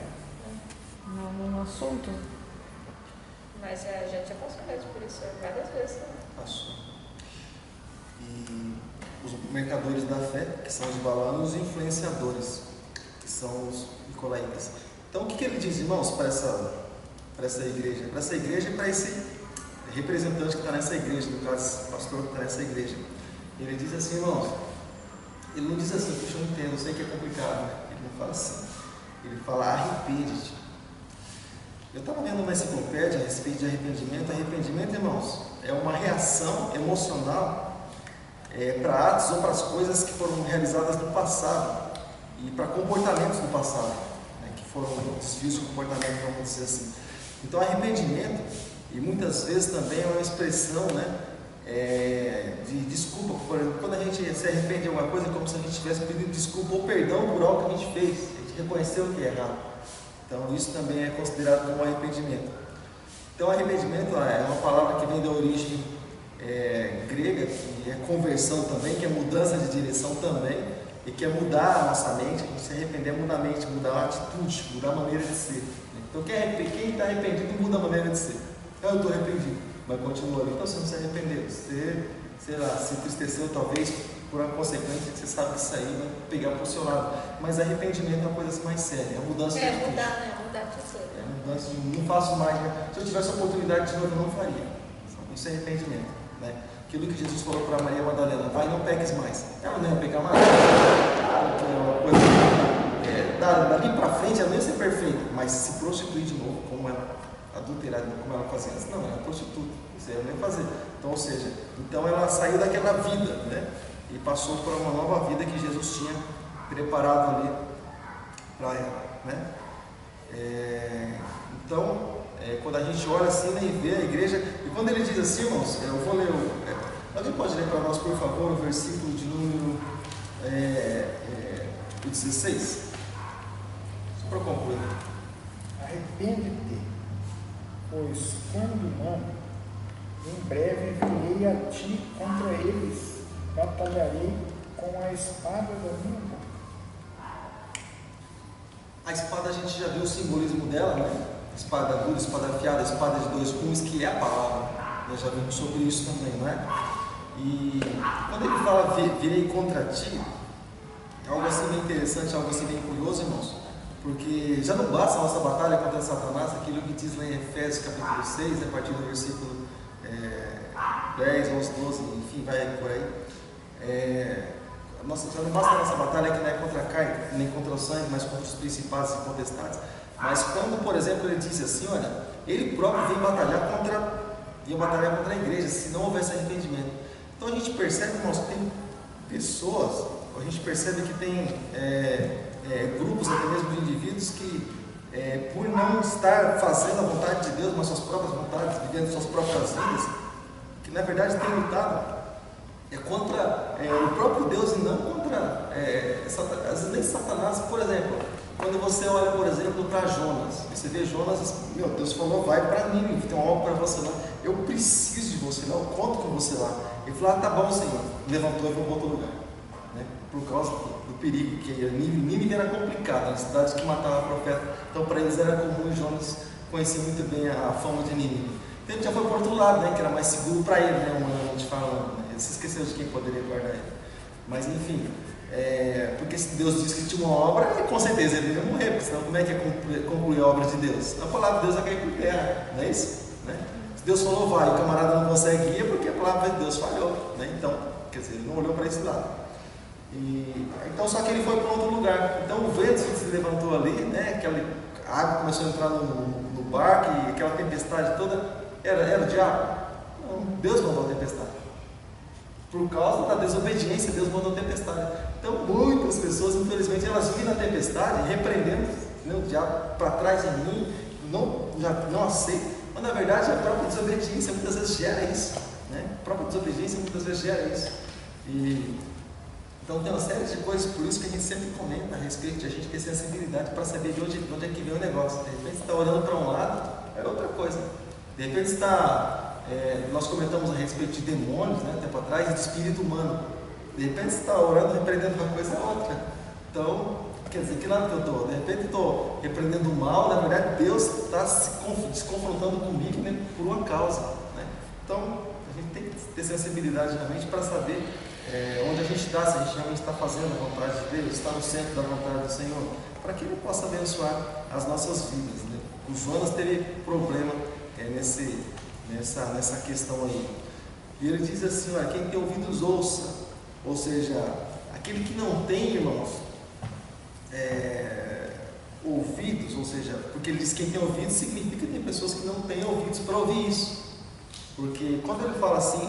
no assunto. Mas a gente já passou mesmo por isso várias vezes. Passou. E os mercadores da fé, que são os balanos, e os influenciadores, que são os nicolaítas. Então o que ele diz, irmãos, para essa igreja? Para essa igreja e para esse representante que está nessa igreja, no caso, pastor que está nessa igreja. Ele diz assim, irmãos, ele não diz assim, puxa, eu entendo, eu sei que é complicado, né? Ele não fala assim. Ele fala, arrepende-te. Eu estava vendo uma enciclopédia a respeito de arrependimento. Arrependimento, irmãos, é uma reação emocional para atos ou para as coisas que foram realizadas no passado e para comportamentos do passado, né, que foram desvios de comportamento, vamos dizer assim. Então, arrependimento, e muitas vezes também é uma expressão, né, de desculpa. Por exemplo, quando a gente se arrepende de alguma coisa, é como se a gente tivesse pedido desculpa ou perdão por algo que a gente fez, a gente reconheceu o que é errado. Então isso também é considerado como arrependimento. Então arrependimento é uma palavra que vem da origem grega, que é conversão também, que é mudança de direção também, e que é mudar a nossa mente. Se arrepender é mudar a mente, mudar a atitude, mudar a maneira de ser. Então quem está arrependido muda a maneira de ser. Eu estou arrependido, mas continua ali. Então você não se arrependeu, você, sei lá, se entristeceu talvez por uma consequência que você sabe que isso aí vai pegar para o seu lado. Mas arrependimento é uma coisa mais séria, é a mudança de atitude. Mudar de ser. Mudança de, não faço mais, né? Se eu tivesse a oportunidade de novo, eu não faria. Isso é arrependimento, né? Aquilo que Jesus falou para Maria Madalena, vai, não peques mais. Ela não ia pecar mais. Dali para frente ela não ia ser perfeita, mas se prostituir de novo, como ela adulterar, como ela fazia antes, não, ela é prostituta, isso ela não ia fazer. Então, ou seja, então ela saiu daquela vida, né? E passou para uma nova vida que Jesus tinha preparado ali para ela, né? Então, quando a gente olha assim, né, e vê a igreja, e quando ele diz assim, irmãos, eu vou ler, alguém pode ler para nós, por favor, o versículo de número 16? Só para concluir. Arrepende-te, pois quando não, em breve virei a ti contra eles, batalharei com a espada da minha mão. A espada a gente já viu o simbolismo dela, né? Espada aguda, espada afiada, espada de dois gumes, que é a palavra. Nós já vimos sobre isso também, não é? E quando ele fala virei contra ti, é algo assim bem interessante, algo assim bem curioso, irmãos, porque já não basta a nossa batalha contra Satanás, aquilo que diz lá em Efésios capítulo 6, a partir do versículo 10, 11, 12, enfim, vai por aí. Já não basta a nossa batalha que não é contra a carne, nem contra o sangue, mas contra os principados e potestades. Mas quando, por exemplo, ele diz assim, olha, ele próprio vem batalhar contra a igreja, se não houvesse arrependimento. Então a gente percebe, irmãos, que tem pessoas, a gente percebe que tem grupos até mesmo de indivíduos que, por não estar fazendo a vontade de Deus, mas suas próprias vontades, vivendo suas próprias vidas, que na verdade tem lutado contra o próprio Deus e não contra às vezes nem Satanás. Por exemplo, quando você olha, por exemplo, para Jonas, você vê Jonas, meu Deus falou, vai para mim, tem um algo para você lá, eu preciso de você lá, eu conto com você lá. Ele falou, tá bom, Senhor, levantou e foi para outro lugar, né? Por causa do perigo, que Nínive era complicada, uma cidade que matava profeta, então para eles era comum. Jonas conhecia muito bem a fama de Nínive, então ele já foi para outro lado, né? Que era mais seguro para ele, né? Humanamente falando, né? Ele se esqueceu de quem poderia guardar ele, mas enfim. Porque se Deus disse que tinha uma obra, com certeza ele ia morrer, porque senão como é que é concluir a obra de Deus? A palavra de Deus é cair por terra, não é isso? Né? Se Deus falou vai, o camarada não consegue ir, é porque a palavra de Deus falhou, né? Então, quer dizer, ele não olhou para esse lado. Então, só que ele foi para outro lugar. Então o vento se levantou ali, né? Aquela água começou a entrar no barco, e aquela tempestade toda, era o diabo? Não, Deus mandou a tempestade. Por causa da desobediência, Deus mandou a tempestade. Então muitas pessoas, infelizmente, elas vivem na tempestade, repreendendo, né, o diabo para trás de mim, já não aceitam, mas na verdade a própria desobediência muitas vezes gera isso, né? A própria desobediência muitas vezes gera isso. Então tem uma série de coisas, por isso que a gente sempre comenta a respeito de a gente ter sensibilidade para saber de onde é que vem o negócio. De repente você está olhando para um lado, é outra coisa. De repente você está nós comentamos a respeito de demônios, né, tempo atrás, e de espírito humano. De repente você está orando, repreendendo uma coisa ou outra. Então, quer dizer, que lado que eu estou? De repente eu estou repreendendo o mal, na verdade Deus está se confrontando comigo, né, por uma causa. Né? Então, a gente tem que ter sensibilidade realmente para saber onde a gente está, se a gente realmente está fazendo a vontade de Deus, está no centro da vontade do Senhor, para que Ele possa abençoar as nossas vidas. Né? O Jonas teve problema nessa questão aí. E ele diz assim, olha, quem tem ouvidos ouça. Ou seja, aquele que não tem, irmãos, ouvidos, ou seja, porque ele diz que quem tem ouvidos significa que tem pessoas que não têm ouvidos para ouvir isso. Porque quando ele fala assim,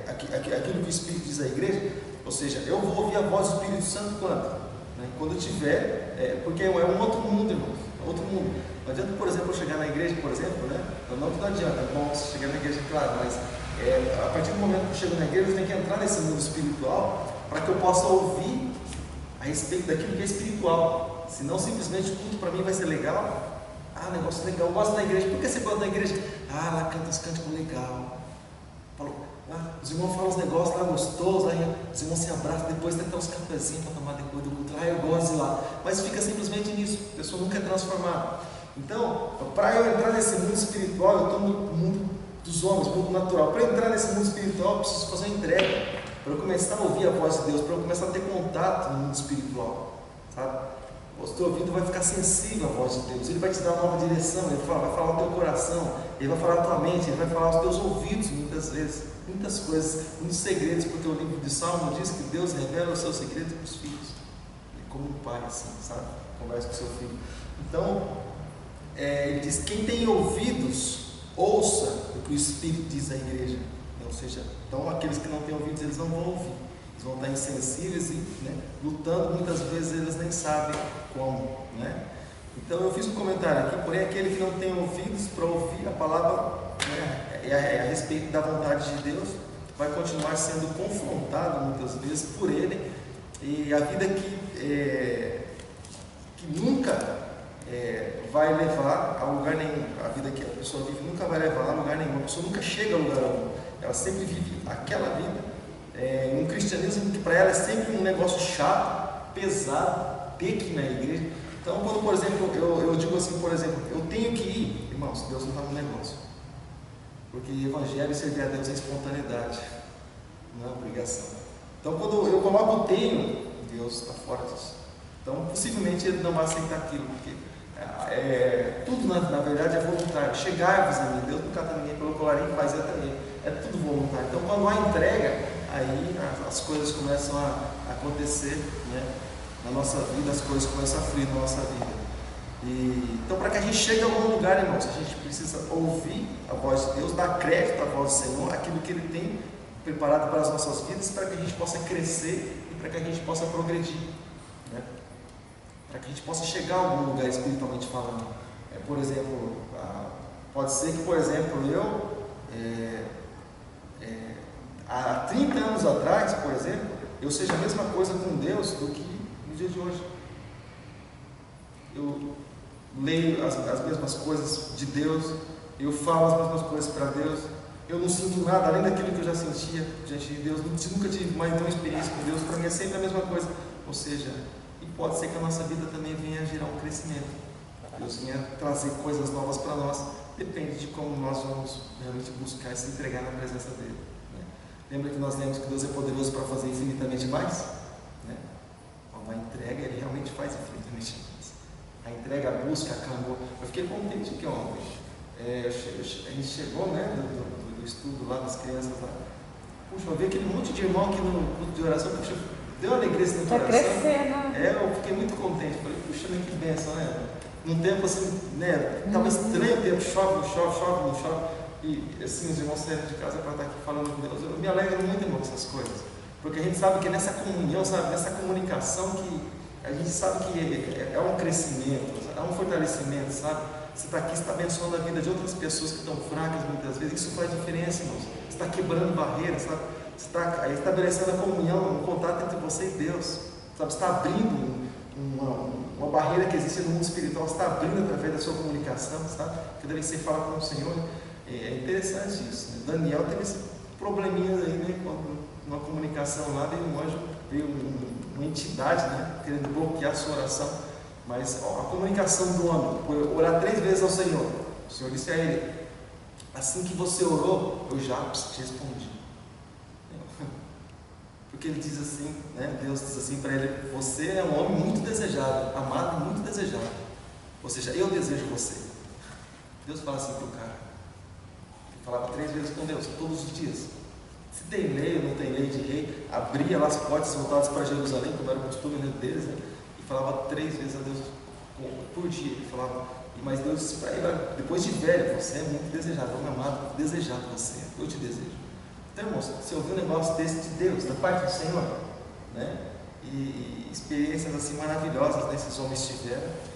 aquilo que o Espírito diz à igreja, ou seja, eu vou ouvir a voz do Espírito Santo quando? Né? Quando eu tiver, porque é um outro mundo, irmãos, é outro mundo. Não adianta, por exemplo, eu chegar na igreja, por exemplo, né? Não adianta, é bom você chegar na igreja, claro, mas a partir do momento que eu chego na igreja, eu tenho que entrar nesse mundo espiritual para que eu possa ouvir a respeito daquilo que é espiritual. Senão, simplesmente o culto para mim vai ser legal. Negócio legal, eu gosto da igreja. Por que você gosta da igreja? Lá canta os cânticos legal. Os irmãos falam uns negócios lá gostosos, aí os irmãos se abraçam, depois tem até uns cafezinhos para tomar depois do culto. Eu gosto de ir lá. Mas fica simplesmente nisso, a pessoa nunca é transformada. Então, para eu entrar nesse mundo espiritual, eu estou no mundo dos homens, mundo natural. Para entrar nesse mundo espiritual, eu preciso fazer uma entrega. Para eu começar a ouvir a voz de Deus, para eu começar a ter contato no mundo espiritual, sabe? O teu ouvido vai ficar sensível à voz de Deus, Ele vai te dar uma nova direção, Ele vai falar ao teu coração, Ele vai falar à tua mente, Ele vai falar aos teus ouvidos muitas vezes, muitas coisas, muitos segredos, porque o livro de Salmo diz que Deus revela os seus segredos para os filhos, como um pai assim, sabe? Conversa com o seu filho. Então, ele diz, quem tem ouvidos, ouça o que o Espírito diz à igreja. Ou seja, então aqueles que não têm ouvidos, eles não vão ouvir. Eles vão estar insensíveis e lutando, muitas vezes eles nem sabem como. Né? Então eu fiz um comentário aqui, porém aquele que não tem ouvidos para ouvir a palavra a respeito da vontade de Deus, vai continuar sendo confrontado muitas vezes por ele, e a vida que nunca vai levar a lugar nenhum, a vida que a pessoa vive nunca vai levar a lugar nenhum, a pessoa nunca chega a lugar algum, ela sempre vive aquela vida, um cristianismo que para ela é sempre um negócio chato, pesado, ter que ir na igreja. Então, quando, por exemplo, eu digo assim, por exemplo, eu tenho que ir, irmãos, Deus não está no negócio, porque evangelho e servir a Deus é espontaneidade, não é obrigação. Então, quando eu coloco o tenho, Deus está fora disso. Então, possivelmente ele não vai aceitar aquilo, porque tudo na verdade é voluntário. Chegai-vos a mim, Deus não cata ninguém pelo colarinho, faz também. É tudo voluntário. Então, quando há entrega, aí as coisas começam a acontecer, né? Na nossa vida, as coisas começam a fluir na nossa vida. Então, para que a gente chegue a algum lugar, irmãos, a gente precisa ouvir a voz de Deus, dar crédito à voz do Senhor, aquilo que Ele tem preparado para as nossas vidas, para que a gente possa crescer e para que a gente possa progredir, né? Para que a gente possa chegar a algum lugar espiritualmente falando. Por exemplo, pode ser que, por exemplo, há 30 anos atrás, por exemplo, eu seja a mesma coisa com Deus do que no dia de hoje. Eu leio as mesmas coisas de Deus, eu falo as mesmas coisas para Deus, eu não sinto nada além daquilo que eu já sentia diante de Deus, nunca tive mais nenhuma experiência com Deus, para mim é sempre a mesma coisa. Ou seja, e pode ser que a nossa vida também venha gerar um crescimento, Deus venha trazer coisas novas para nós, depende de como nós vamos realmente buscar e se entregar na presença dEle. Né? Lembra que nós lemos que Deus é poderoso para fazer infinitamente mais? Né? A entrega, Ele realmente faz infinitamente mais. A entrega, a busca, a clamor. Eu fiquei contente que ontem a gente chegou, né, do estudo lá das crianças lá. Puxa, eu vi aquele monte de irmão aqui no culto de oração, puxa, deu alegria esse no coração. Eu fiquei muito contente. Falei, puxa, que bênção, né? Num tempo assim, né? Estava estranho o tempo, chove, não chove. E assim, os irmãos saíram de casa para estar aqui falando com Deus. Eu me alegro muito, irmão, com essas coisas. Porque a gente sabe que nessa comunhão, sabe, nessa comunicação, que a gente sabe que é um crescimento, é um fortalecimento, sabe? Você está aqui, você está abençoando a vida de outras pessoas que estão fracas muitas vezes. Isso faz diferença, irmãos. Você está quebrando barreiras, sabe? Você está estabelecendo a comunhão, um contato entre você e Deus, sabe? Você está abrindo uma barreira que existe no mundo espiritual, você está abrindo através da sua comunicação, sabe? Cada vez que você fala com o Senhor. É interessante isso, né? Daniel teve esse probleminha aí, né? Uma comunicação lá, veio um anjo, veio uma entidade, né? Querendo bloquear a sua oração. Mas a comunicação do homem, por orar 3 vezes ao Senhor, o Senhor disse a ele: assim que você orou, eu já te respondi. Porque ele diz assim, né? Deus diz assim para ele: você é um homem muito desejado, amado e muito desejado. Ou seja, eu desejo você. Deus fala assim para o cara. Ele falava 3 vezes com Deus, todos os dias. Se tem lei ou não tem lei de rei, abria lá as portas voltadas para Jerusalém, como era o costume deles, né? E falava 3 vezes a Deus por dia. Ele falava, mas Deus disse para ele: depois de velho, você é muito desejado, homem amado, desejado você, eu te desejo. Então, irmãos, você ouviu um negócio desse de Deus, da parte do Senhor, né? E experiências assim maravilhosas, né, esses homens tiveram.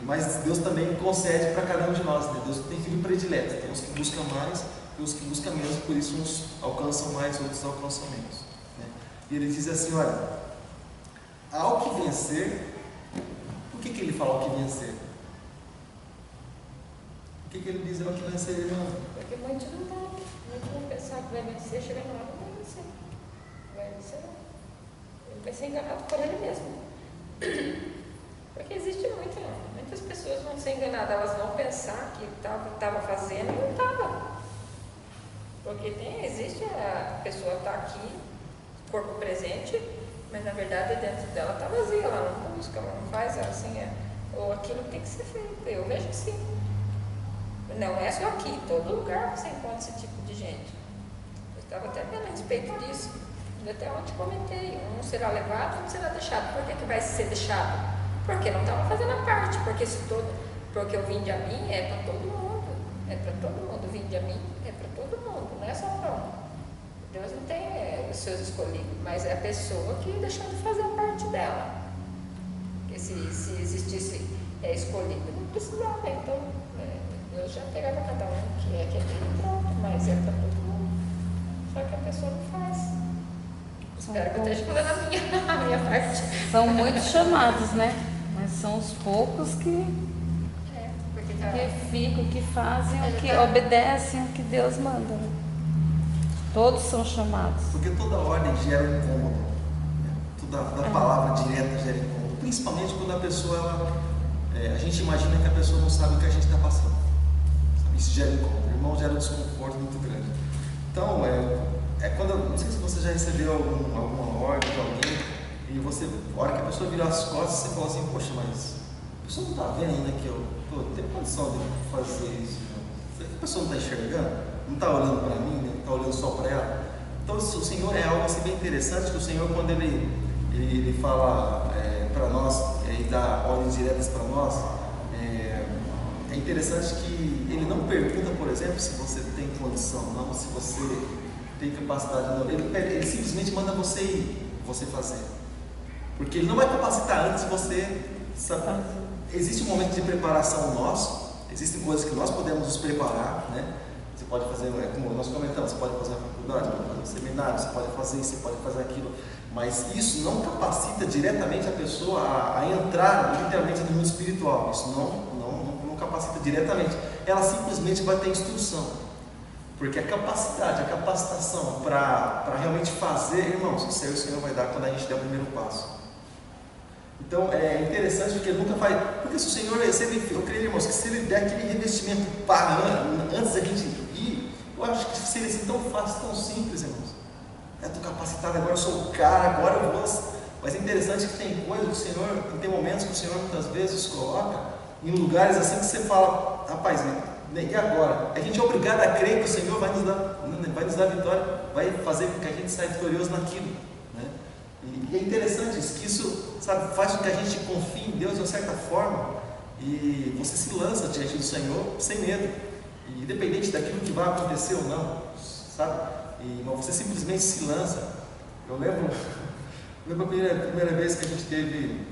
Mas Deus também concede para cada um de nós, né? Deus tem filho predileto, tem uns que buscam mais, tem uns que buscam menos, por isso uns alcançam mais, outros alcançam menos, né? E ele diz assim: olha, ao que vencer. Por que ele fala ao que vencer? Por que ele diz ao que vencer, irmão? Porque muitos vão pensar que vai vencer, chega na hora, não vai vencer. Não vai vencer, não. Ele vai ser enganado por ele mesmo. Porque existe muitas pessoas vão ser enganadas, elas vão pensar que estava fazendo e não estava. Porque existe a pessoa está aqui, corpo presente, mas na verdade dentro dela está vazia, ela não busca, ela não faz assim, ou aquilo tem que ser feito. Eu vejo assim. Não é só aqui, em todo lugar você encontra esse tipo de gente. Eu estava até vendo a respeito disso. Até ontem comentei, um será levado, um será deixado. Por que vai ser deixado? Porque não estava fazendo a parte, porque o vinde a mim é para todo mundo, o vinde a mim é para todo mundo, não é só para um. Deus não tem os seus escolhidos, mas é a pessoa que deixou de fazer a parte dela. Porque se existisse escolhido, não precisava, então Deus já pegava cada um que é dele e pronto, mas é para todo mundo. Só que a pessoa não faz. Espero que eu esteja fazendo a minha parte. São muitos chamados, né? Mas são os poucos que ficam, que fazem, que obedecem o que Deus manda. Né? Todos são chamados. Porque toda ordem gera um incômodo. Né? Toda palavra direta gera incômodo. Principalmente quando a pessoa, a gente imagina que a pessoa não sabe o que a gente está passando. Isso gera incômodo. O irmão gera um desconforto muito grande. Então, quando, não sei se você já recebeu alguma ordem de alguém e você, a hora que a pessoa vira as costas, você fala assim: poxa, mas a pessoa não está vendo, né, que eu tenho condição de fazer isso. Né? A pessoa não está enxergando, não está olhando para mim, né? Está olhando só para ela. Então, o Senhor é algo assim bem interessante, que o Senhor, quando Ele fala para nós e dá ordens diretas para nós, é interessante que Ele não pergunta, por exemplo, se você tem condição, não, se você tem capacidade, não. Ele simplesmente manda você ir, você fazer. Porque Ele não vai capacitar antes de você saber. Existe um momento de preparação nosso, existem coisas que nós podemos nos preparar, né? Você pode fazer, como nós comentamos, você pode fazer uma faculdade, pode fazer um seminário, você pode fazer isso, você pode fazer aquilo, mas isso não capacita diretamente a pessoa a entrar literalmente no mundo espiritual. Isso não capacita diretamente. Ela simplesmente vai ter instrução. Porque a capacidade, a capacitação para realmente fazer, irmãos, isso aí o Senhor vai dar quando a gente der o primeiro passo. Então é interessante porque ele nunca faz. Porque se o Senhor, eu creio, irmãos, que se Ele der aquele revestimento antes da gente ir, eu acho que seria assim tão fácil, tão simples, irmãos. Estou capacitado, agora eu sou o cara, agora eu vou. Mas é interessante que tem coisas que o Senhor, tem momentos que o Senhor muitas vezes coloca em lugares assim que você fala: rapaz, e agora? A gente é obrigado a crer que o Senhor vai nos dar vitória, vai fazer com que a gente saia vitorioso naquilo, né? E é interessante isso, que isso, sabe, faz com que a gente confie em Deus de uma certa forma e você se lança diante do Senhor sem medo, e independente daquilo que vai acontecer ou não, sabe? Mas você simplesmente se lança. Eu lembro a primeira vez que a gente teve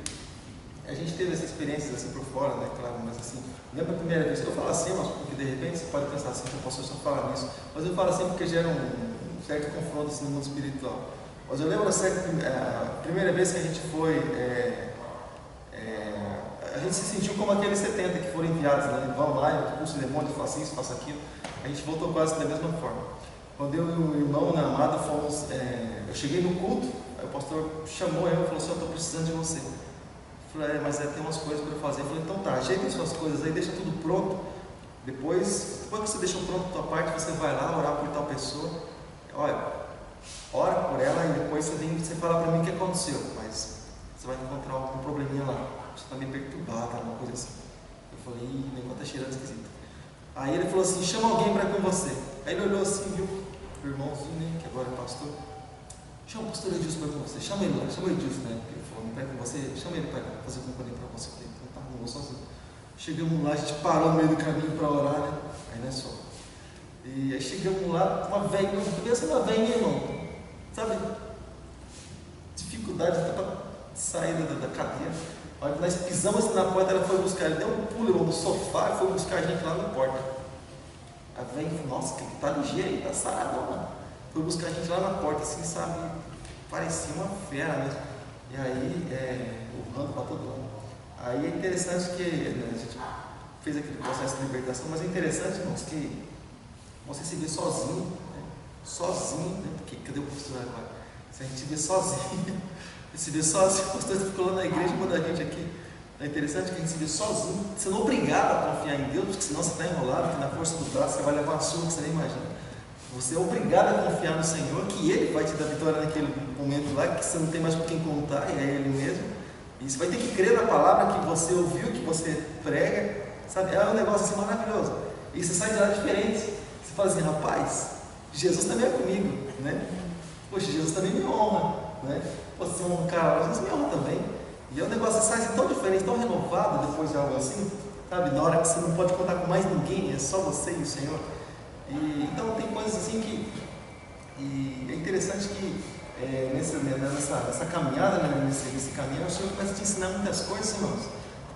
essas experiências assim por fora, né, claro, mas assim, lembra a primeira vez, eu falo assim, mas porque de repente você pode pensar assim, que eu posso só falar nisso, mas eu falo assim porque gera um certo confronto assim, no mundo espiritual. Mas eu lembro a primeira vez que a gente foi, a gente se sentiu como aqueles 70 que foram enviados, né? Vão lá, expulsam demônios, façam isso, façam aquilo. A gente voltou quase da mesma forma. Quando eu e o irmão na Amada fomos, eu cheguei no culto, aí o pastor chamou eu e falou assim: eu estou precisando de você. Eu falei: mas tem umas coisas para eu fazer. Eu falei: então tá, ajeita suas coisas aí, deixa tudo pronto. Depois que você deixou pronto a tua parte, você vai lá orar por tal pessoa. Olha, ora por ela e depois você fala para mim o que aconteceu. Mas você vai encontrar algum probleminha lá. Você está meio perturbado, alguma coisa assim. Eu falei: o negócio está cheirando esquisito. Aí ele falou assim: chama alguém para ir com você. Aí ele olhou assim, viu o irmãozinho, né, que agora é pastor. Chama o pastor Edilson para ir com você. Chama ele lá, chama o Edilson, né? Ele falou: não vai com você, chama ele para fazer companhia para você. Eu falei: então tá, não vou sozinho. Chegamos lá, a gente parou no meio do caminho para orar, né? Aí nós fomos. E aí chegamos lá, uma velha, pensa uma velhinha, irmão, sabe? Dificuldade até para sair da cadeira. Aí nós pisamos assim na porta, ela foi buscar, ele deu um pulo, irmão, do sofá e foi buscar a gente lá na porta. A velha falou: nossa, que tá ligeiro aí, tá saradona. Foi buscar a gente lá na porta, assim, sabe? Parecia uma fera mesmo. E aí, urrando para todo lado. Aí é interessante que, né, a gente fez aquele processo de libertação, mas é interessante, irmãos, que você se vê sozinho, né? Sozinho, né? Porque cadê o pastor agora? Se a gente se vê sozinho, se vê sozinho, o pastor ficou lá na igreja, manda a gente aqui. É interessante que a gente se vê sozinho, você não é obrigado a confiar em Deus, porque senão você está enrolado, que na força do braço você vai levar uma surra que você nem imagina. Você é obrigado a confiar no Senhor, que Ele vai te dar vitória naquele momento lá, que você não tem mais com quem contar, e é Ele mesmo. E você vai ter que crer na palavra que você ouviu, que você prega, sabe? É um negócio assim maravilhoso. E você sai de lá diferente. Você fala assim: rapaz, Jesus também é comigo, né? Poxa, Jesus também me honra, né? Você é um cara, Jesus me honra também. E é um negócio, você sai assim, tão diferente, tão renovado depois de algo assim, sabe? Na hora que você não pode contar com mais ninguém, é só você e o Senhor. E então tem coisas assim que... E é interessante que nessa caminhada, né, nesse caminho, o Senhor começa a te ensinar muitas coisas, irmãos,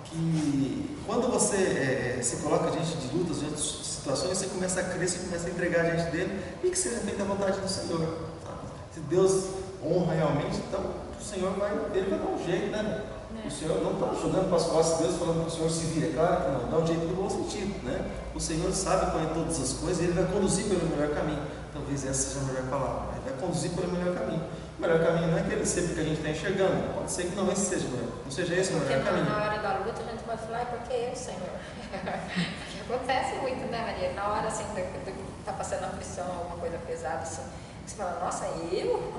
que quando você se coloca diante de lutas, diante de situações, você começa a crer, você começa a entregar diante dele e que seja feita a vontade do Senhor, sabe? Se Deus honra realmente, então o Senhor vai dar um jeito, né? O Senhor não está jogando para as costas de Deus, falando que o Senhor se vira, é claro que não, dá um jeito no bom sentido, né? O Senhor sabe qual é todas as coisas e Ele vai conduzir pelo melhor caminho. Talvez essa seja a melhor palavra. Ele vai conduzir pelo melhor caminho. O melhor caminho não é aquele sempre que a gente está enxergando. Pode ser que não esse seja o melhor. Não seja esse o melhor caminho. Na hora da luta a gente pode falar: porque eu, Senhor. Porque acontece muito, né, Maria? Na hora assim, está passando aflição, alguma coisa pesada, assim, você fala: nossa, eu?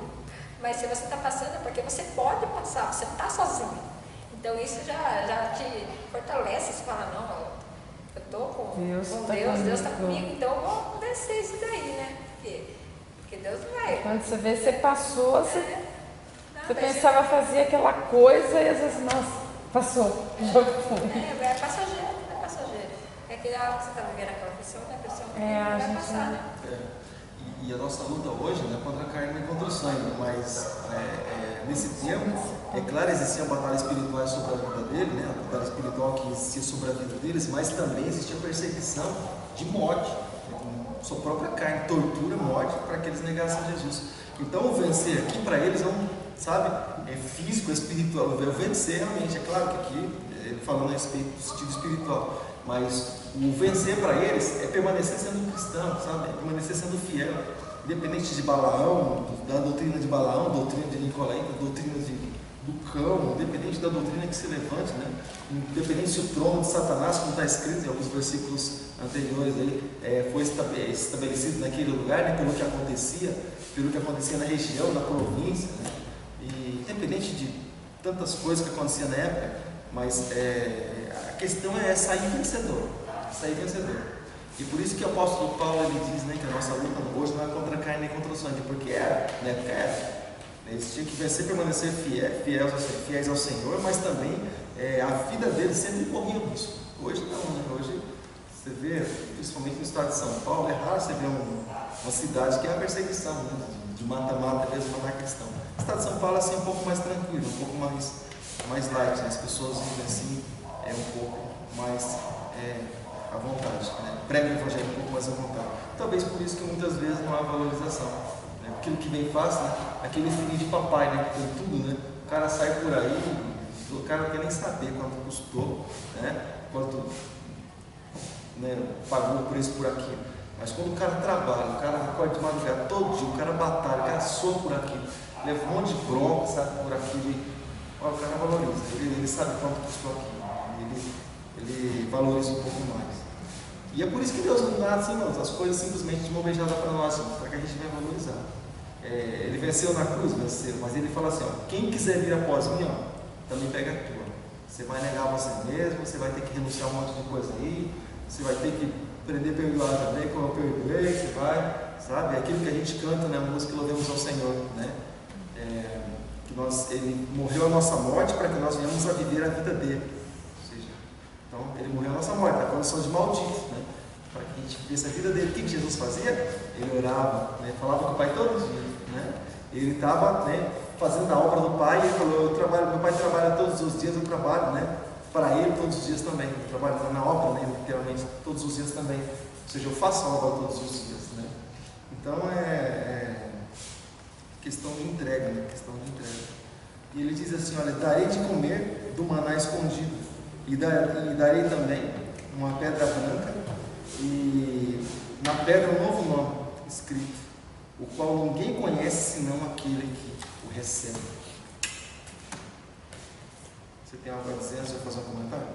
Mas se você está passando é porque você pode passar, você não está sozinho. Então isso já te fortalece. Você fala: não, eu estou com Deus está comigo, então eu vou vencer isso daí, né? Porque Deus não vai. Quando você vê, você passou, você pensava fazer aquela coisa e às vezes, nossa, passou, já foi. É passageiro, é passageiro. É que a hora que você está vivendo aquela pressão, né? A pressão vai passar, né? E a nossa luta hoje não é contra a carne nem contra o sangue, mas nesse tempo, é claro, existia uma batalha espiritual sobre a vida dele, né? A batalha espiritual que existia sobre a vida deles, mas também existia perseguição de morte, sua própria carne, tortura, morte, para que eles negassem Jesus. Então o vencer aqui para eles é físico, é espiritual. O vencer realmente, é claro que aqui, falando a respeito do sentido espiritual, mas o vencer para eles é permanecer sendo cristão, sabe? É permanecer sendo fiel, independente de Balaão, da doutrina de Balaão, doutrina de Nicolaíta, doutrina do cão, independente da doutrina que se levante, né? Independente se o trono de Satanás, como está escrito em alguns versículos anteriores, foi estabelecido naquele lugar, né? Pelo que acontecia na região, na província, né? E independente de tantas coisas que aconteciam na época, mas a questão é sair vencedor. E por isso que o apóstolo Paulo ele diz, né, que a nossa luta hoje não é contra a carne nem contra o sangue, porque na época era. Eles tinham que vencer, permanecer fiéis ao Senhor, mas também a vida deles sempre corria risco. Hoje não, né? Hoje você vê, principalmente no estado de São Paulo, é raro você ver uma cidade que é a perseguição, né? De mata-mata, mesmo matar cristão. O estado de São Paulo é assim, um pouco mais tranquilo, um pouco mais light, né? As pessoas vivem assim, um pouco mais à vontade, né? Prega o evangelho um pouco mais à vontade. Talvez por isso que muitas vezes não há valorização. Aquilo que vem fácil, né? Aquele filho de papai, né? Que tem tudo, né? O cara sai por aí, custou, o cara não quer nem saber quanto custou, né? Quanto, né, pagou o preço por aquilo. Mas quando o cara trabalha, o cara acorda de madrugada todo dia, o cara batalha, o cara soa por aquilo, leva um monte de bronca, sabe, por aquilo, olha, o cara valoriza, ele sabe quanto custou aquilo, ele valoriza um pouco mais. E é por isso que Deus não dá assim, irmãos, as coisas simplesmente de uma beijada para nós, para que a gente venha valorizar. Ele venceu na cruz, venceu, mas ele fala assim, ó, quem quiser vir após mim, ó, também pega a tua. Você vai negar você mesmo, você vai ter que renunciar a um monte de coisa aí, você vai ter que aprender a perdoar também, como eu perdoei, você vai, sabe? É aquilo que a gente canta na música, louvemos ao Senhor, né? Ele morreu a nossa morte para que nós venhamos a viver a vida dele. Ou seja, então, ele morreu a nossa morte, na condição de maldito, né? Para que a gente vivesse a vida dele. O que Jesus fazia? Ele orava, né? Falava com o Pai todos os dias, né? Ele estava, né, fazendo a obra do Pai, e ele falou, meu Pai trabalha todos os dias, eu trabalho, né, para ele todos os dias também. Eu trabalho na obra, né, literalmente todos os dias também. Ou seja, eu faço a obra todos os dias, né? Então questão de entrega, né? Questão de entrega. E ele diz assim, olha, darei de comer do maná escondido, e darei também uma pedra branca, e na pedra um novo nome escrito, o qual ninguém conhece senão aquele que o recebe. Você tem algo a dizer antes de eu fazer um comentário?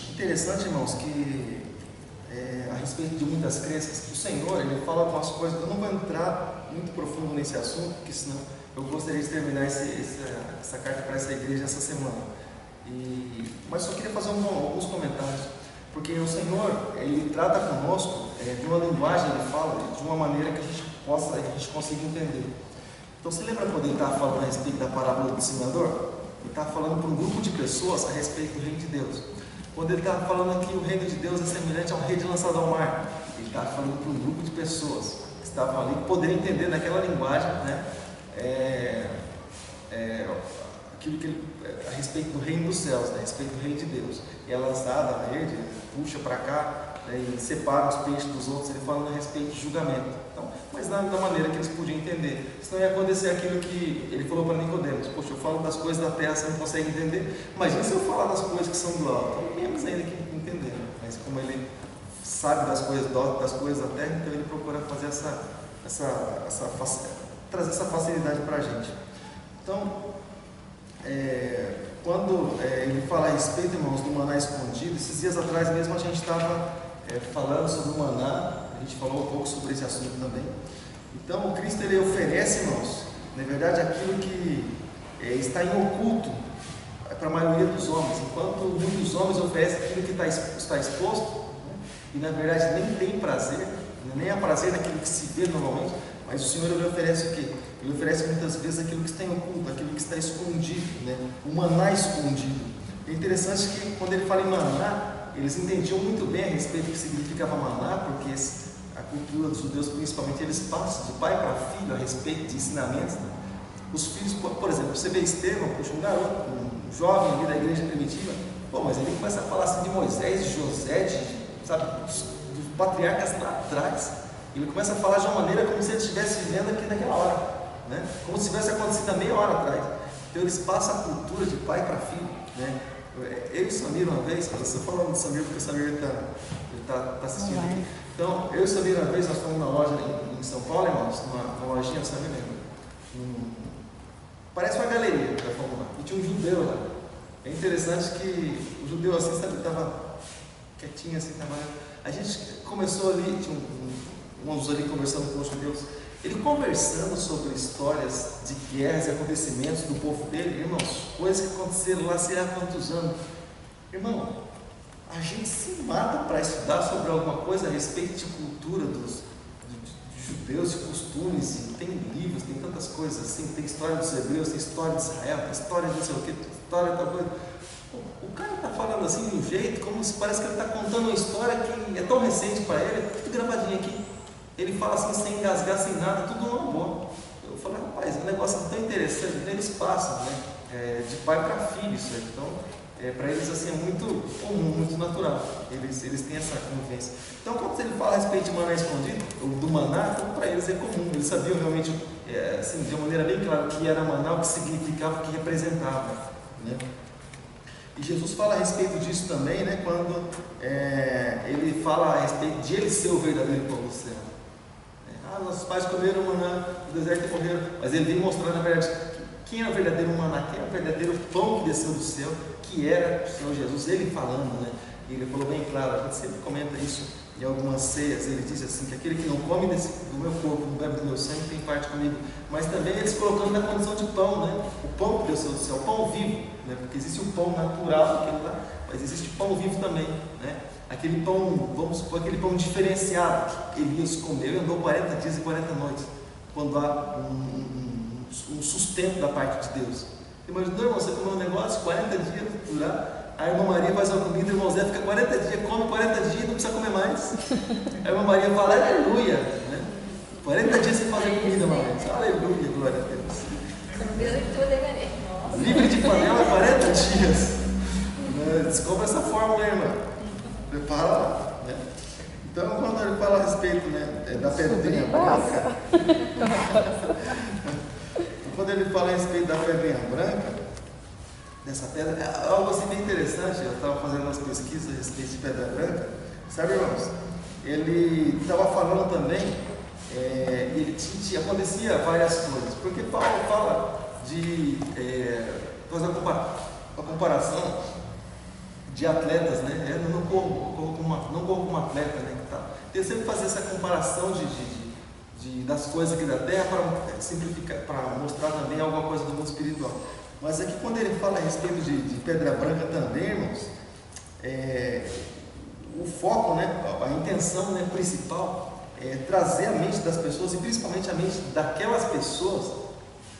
Interessante, irmãos, que a respeito de muitas crenças, o Senhor, ele fala algumas coisas, eu não vou entrar muito profundo nesse assunto, porque senão eu gostaria de terminar essa carta para essa igreja essa semana. Mas só queria fazer alguns comentários, porque o Senhor, ele trata conosco de uma linguagem, ele fala de uma maneira que a gente consiga entender. Então, você lembra quando ele estava falando a respeito da parábola do semeador? Ele estava falando para um grupo de pessoas a respeito do reino de Deus. Quando ele estava falando que o reino de Deus é semelhante ao rei de lançado ao mar, ele estava falando para um grupo de pessoas que estavam ali, que poderiam entender naquela linguagem, né, aquilo que a respeito do reino dos céus, né, a respeito do reino de Deus. E é lançada a rede, puxa para cá, e separa os peixes dos outros, ele falando a respeito de julgamento. Então, mas da maneira que eles podiam entender. Senão ia acontecer aquilo que ele falou para Nicodemos: poxa, eu falo das coisas da terra, você não consegue entender. Imagina se eu falar das coisas que são do alto. Então, menos ainda que entender. Mas como ele sabe das coisas do alto, das coisas da terra, então ele procura fazer trazer essa facilidade para a gente. Então, quando ele fala a respeito, irmãos, do maná escondido, esses dias atrás mesmo a gente estava falando sobre o maná, a gente falou um pouco sobre esse assunto também. Então, o Cristo, ele oferece, irmãos, na verdade, aquilo que está em oculto para a maioria dos homens, enquanto muitos homens oferecem aquilo que está exposto, né? E na verdade nem tem prazer, nem há prazer naquilo que se vê normalmente, mas o Senhor, ele oferece o quê? Ele oferece muitas vezes aquilo que está em oculto, aquilo que está escondido, né? O maná escondido. É interessante que quando ele fala em maná, eles entendiam muito bem a respeito do que significava maná, porque a cultura dos judeus, principalmente, eles passam de pai para filho a respeito de ensinamentos, né? Os filhos, por exemplo, você vê Estevão, puxa, um garoto, um jovem ali da igreja primitiva, mas ele começa a falar assim de Moisés, de José, sabe, dos patriarcas lá atrás. Ele começa a falar de uma maneira como se ele estivesse vivendo aqui naquela hora, né? Como se tivesse acontecido há meia hora atrás. Então eles passam a cultura de pai para filho, né? Eu e o Samir uma vez, eu estou falando do Samir porque o Samir está assistindo aqui. Então, eu e o Samir uma vez, nós fomos na loja em São Paulo, irmãos, numa lojinha, o Samir lembra? Parece uma galeria, já fomos lá. E tinha um judeu lá. É interessante que o judeu assim, sabe, estava quietinho assim, trabalhando. A gente começou ali, tinha uns ali conversando com os judeus. Ele conversando sobre histórias de guerras e acontecimentos do povo dele, irmãos, coisas que aconteceram lá sei lá quantos anos. Irmão, a gente se mata para estudar sobre alguma coisa a respeito de cultura dos judeus, de costumes, e tem livros, tem tantas coisas assim, tem história dos hebreus, tem história de Israel, tem história de não sei o que, história de tal coisa. O cara está falando assim de um jeito, como se parece que ele está contando uma história que é tão recente para ele, tudo gravadinho aqui. Ele fala assim, sem engasgar, sem nada, tudo numa boa. falei, rapaz, um negócio tão interessante. Então eles passam, né, de pai para filho isso aí. Então, para eles assim é muito comum, muito natural. Eles têm essa convivência. Então, quando ele fala a respeito de maná escondido, ou do maná, então, para eles é comum. Eles sabiam realmente, assim, de uma maneira bem clara, o que era maná, o que significava, o que representava, né? E Jesus fala a respeito disso também, né, quando ele fala a respeito de ele ser o verdadeiro pão do céu. Nossos pais comeram maná no deserto e morreram, mas ele vem mostrando na verdade quem é o verdadeiro maná, quem é o verdadeiro pão que desceu do céu, que era o Senhor Jesus, ele falando, né? E ele falou bem claro, a gente sempre comenta isso em algumas ceias, ele diz assim, que aquele que não come do meu corpo, não bebe do meu sangue, tem parte comigo, mas também eles colocando na condição de pão, né? O pão que desceu do céu, o pão vivo, né? Porque existe o pão natural, aquele lá, mas existe o pão vivo também, né? Aquele pão, vamos supor, aquele pão diferenciado que Elias comeu e andou 40 dias e 40 noites, quando há um sustento da parte de Deus. Imagina, irmão, você comeu um negócio, 40 dias, durar, a irmã Maria faz uma comida, o irmão Zé fica 40 dias, come 40 dias e não precisa comer mais. A irmã Maria fala, aleluia, né? 40 dias sem fazer comida, mais. Aleluia, glória a Deus. Livre de panela 40 dias. Descobre essa fórmula, irmã. Prepara lá, né? Então, quando ele fala a respeito, né, da pedrinha branca, quando ele fala a respeito da pedrinha branca, dessa pedra, é algo assim bem interessante. Eu estava fazendo umas pesquisas a respeito de pedra branca, sabe, irmãos? Ele estava falando também, acontecia várias coisas, porque Paulo fala de fazer uma comparação de atletas, né? Eu não corro como um atleta, né? Tem sempre fazer essa comparação das coisas aqui da terra para simplificar, para mostrar também alguma coisa do mundo espiritual. Mas aqui, quando ele fala a respeito de pedra branca também, irmãos, o foco, né? A intenção, né, principal é trazer a mente das pessoas, e principalmente a mente daquelas pessoas,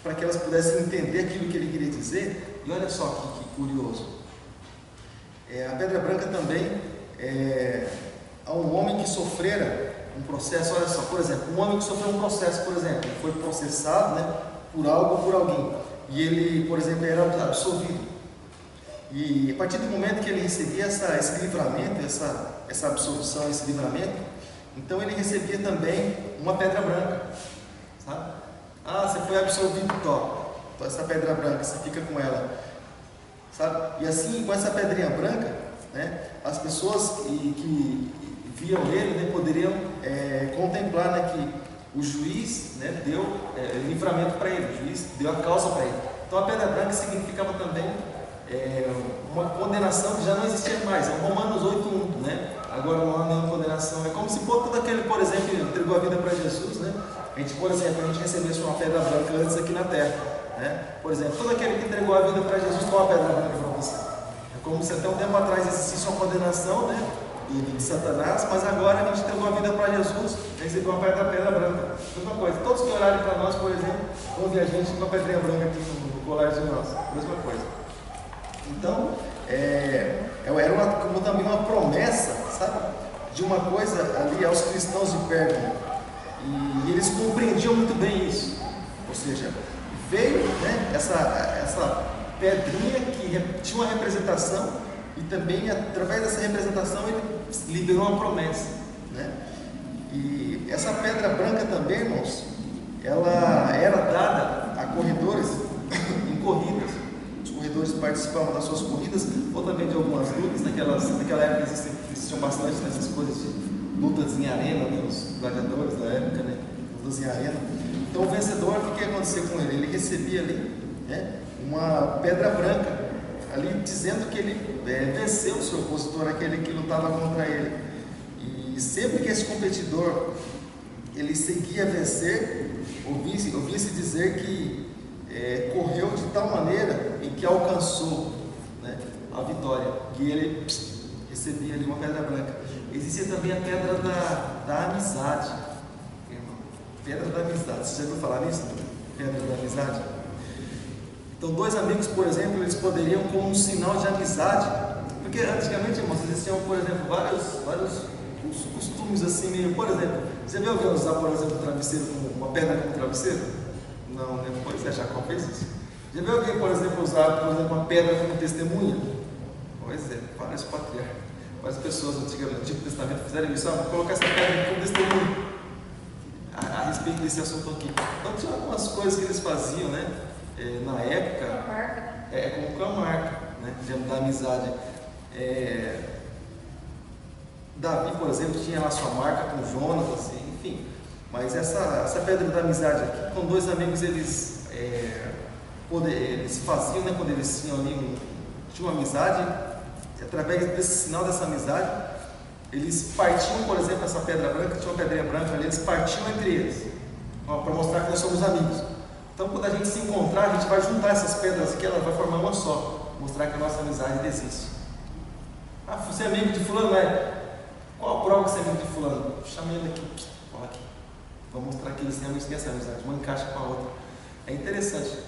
para que elas pudessem entender aquilo que ele queria dizer. E olha só que curioso. A pedra branca também há um homem que sofrera um processo, olha só, por exemplo, um homem que sofreu um processo, por exemplo, foi processado, né, por algo ou por alguém, e ele, por exemplo, era absolvido. E a partir do momento que ele recebia esse livramento, essa absolvição, esse livramento, então ele recebia também uma pedra branca, sabe? Você foi absolvido, top, então essa pedra branca, você fica com ela. Sabe? E assim, com essa pedrinha branca, né, as pessoas que viam ele, né, poderiam contemplar, né, que o juiz, né, deu livramento para ele, o juiz deu a causa para ele. Então a pedra branca significava também uma condenação que já não existia mais. É Romanos 8:1, né? Agora não há nenhuma condenação. É como se todo aquele, por exemplo, que entregou a vida para Jesus, né? Por exemplo, a gente recebesse uma pedra branca antes aqui na terra. Por exemplo, todo aquele que entregou a vida para Jesus, qual a pedra branca para você? É como se até um tempo atrás existisse uma condenação, né, de Satanás, mas agora a gente entregou a vida para Jesus, recebeu uma pedra branca. Mesma coisa, todos que orarem para nós, por exemplo, vão ver a gente com a pedrinha branca aqui no colar de nós, mesma coisa. Então, era como também uma promessa, sabe, de uma coisa ali aos cristãos de Pérgamo, e eles compreendiam muito bem isso, ou seja, veio, né, essa pedrinha que tinha uma representação, e também através dessa representação ele liberou uma promessa, né? E essa pedra branca também, irmãos, ela era dada a corredores em corridas. Os corredores participavam das suas corridas, ou também de algumas lutas. Naquela época existiam bastante nessas coisas de lutas em arena, né, os gladiadores da época, né, lutas em arena. Então o vencedor, o que acontecia com ele? Ele recebia ali, né, uma pedra branca, ali dizendo que ele venceu o seu opositor, aquele que lutava contra ele. E sempre que esse competidor ele seguia a vencer, ouvia-se dizer que correu de tal maneira em que alcançou, né, a vitória, que ele recebia ali uma pedra branca. Existia também a pedra da amizade. Pedra da amizade, você já ouviu falar nisso? Pedra da amizade. Então, dois amigos, por exemplo, eles poderiam, como um sinal de amizade, porque antigamente, irmãos, existiam, por exemplo, vários costumes assim, meio, por exemplo, você viu alguém usar, por exemplo, um travesseiro, uma pedra como travesseiro? Não, depois Jacó fez isso. Já viu alguém, por exemplo, usar, por exemplo, uma pedra como testemunha? Pois é, vários patriarcas, várias pessoas antigamente, no Antigo Testamento fizeram isso, vou colocar essa pedra como testemunha a respeito desse assunto aqui. Então tinha algumas coisas que eles faziam, né? Na época, Marca, né? como que é uma marca, né? Da amizade. Davi, por exemplo, tinha lá sua marca com Jonas, assim, enfim. Mas essa pedra da amizade aqui, com dois amigos, eles faziam, né, quando eles tinham ali tinha uma amizade, através desse sinal dessa amizade, eles partiam, por exemplo, essa pedra branca, tinha uma pedrinha branca ali, eles partiam entre eles, para mostrar que nós somos amigos. Então, quando a gente se encontrar, a gente vai juntar essas pedras aqui, ela vai formar uma só, mostrar que a nossa amizade existe. Ah, você é amigo de fulano, Qual a prova que você é amigo de fulano? Chama ele aqui, fala aqui. Vou mostrar que eles realmente têm essa amizade, uma encaixa com a outra. É interessante.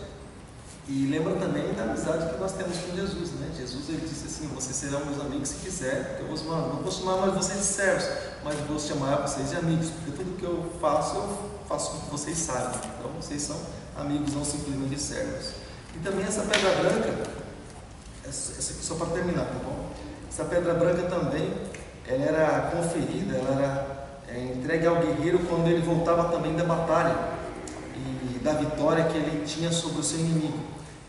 E lembra também da amizade que nós temos com Jesus, né? Jesus, ele disse assim: vocês serão meus amigos se quiser, eu vou chamar, não vou chamar mais vocês de servos, mas vou chamar vocês de amigos, porque tudo que eu faço com que vocês saibam. Então vocês são amigos, não simplesmente servos. E também essa pedra branca, essa aqui só para terminar, tá bom? Essa pedra branca também, ela era conferida, ela era entregue ao guerreiro quando ele voltava também da batalha e da vitória que ele tinha sobre o seu inimigo.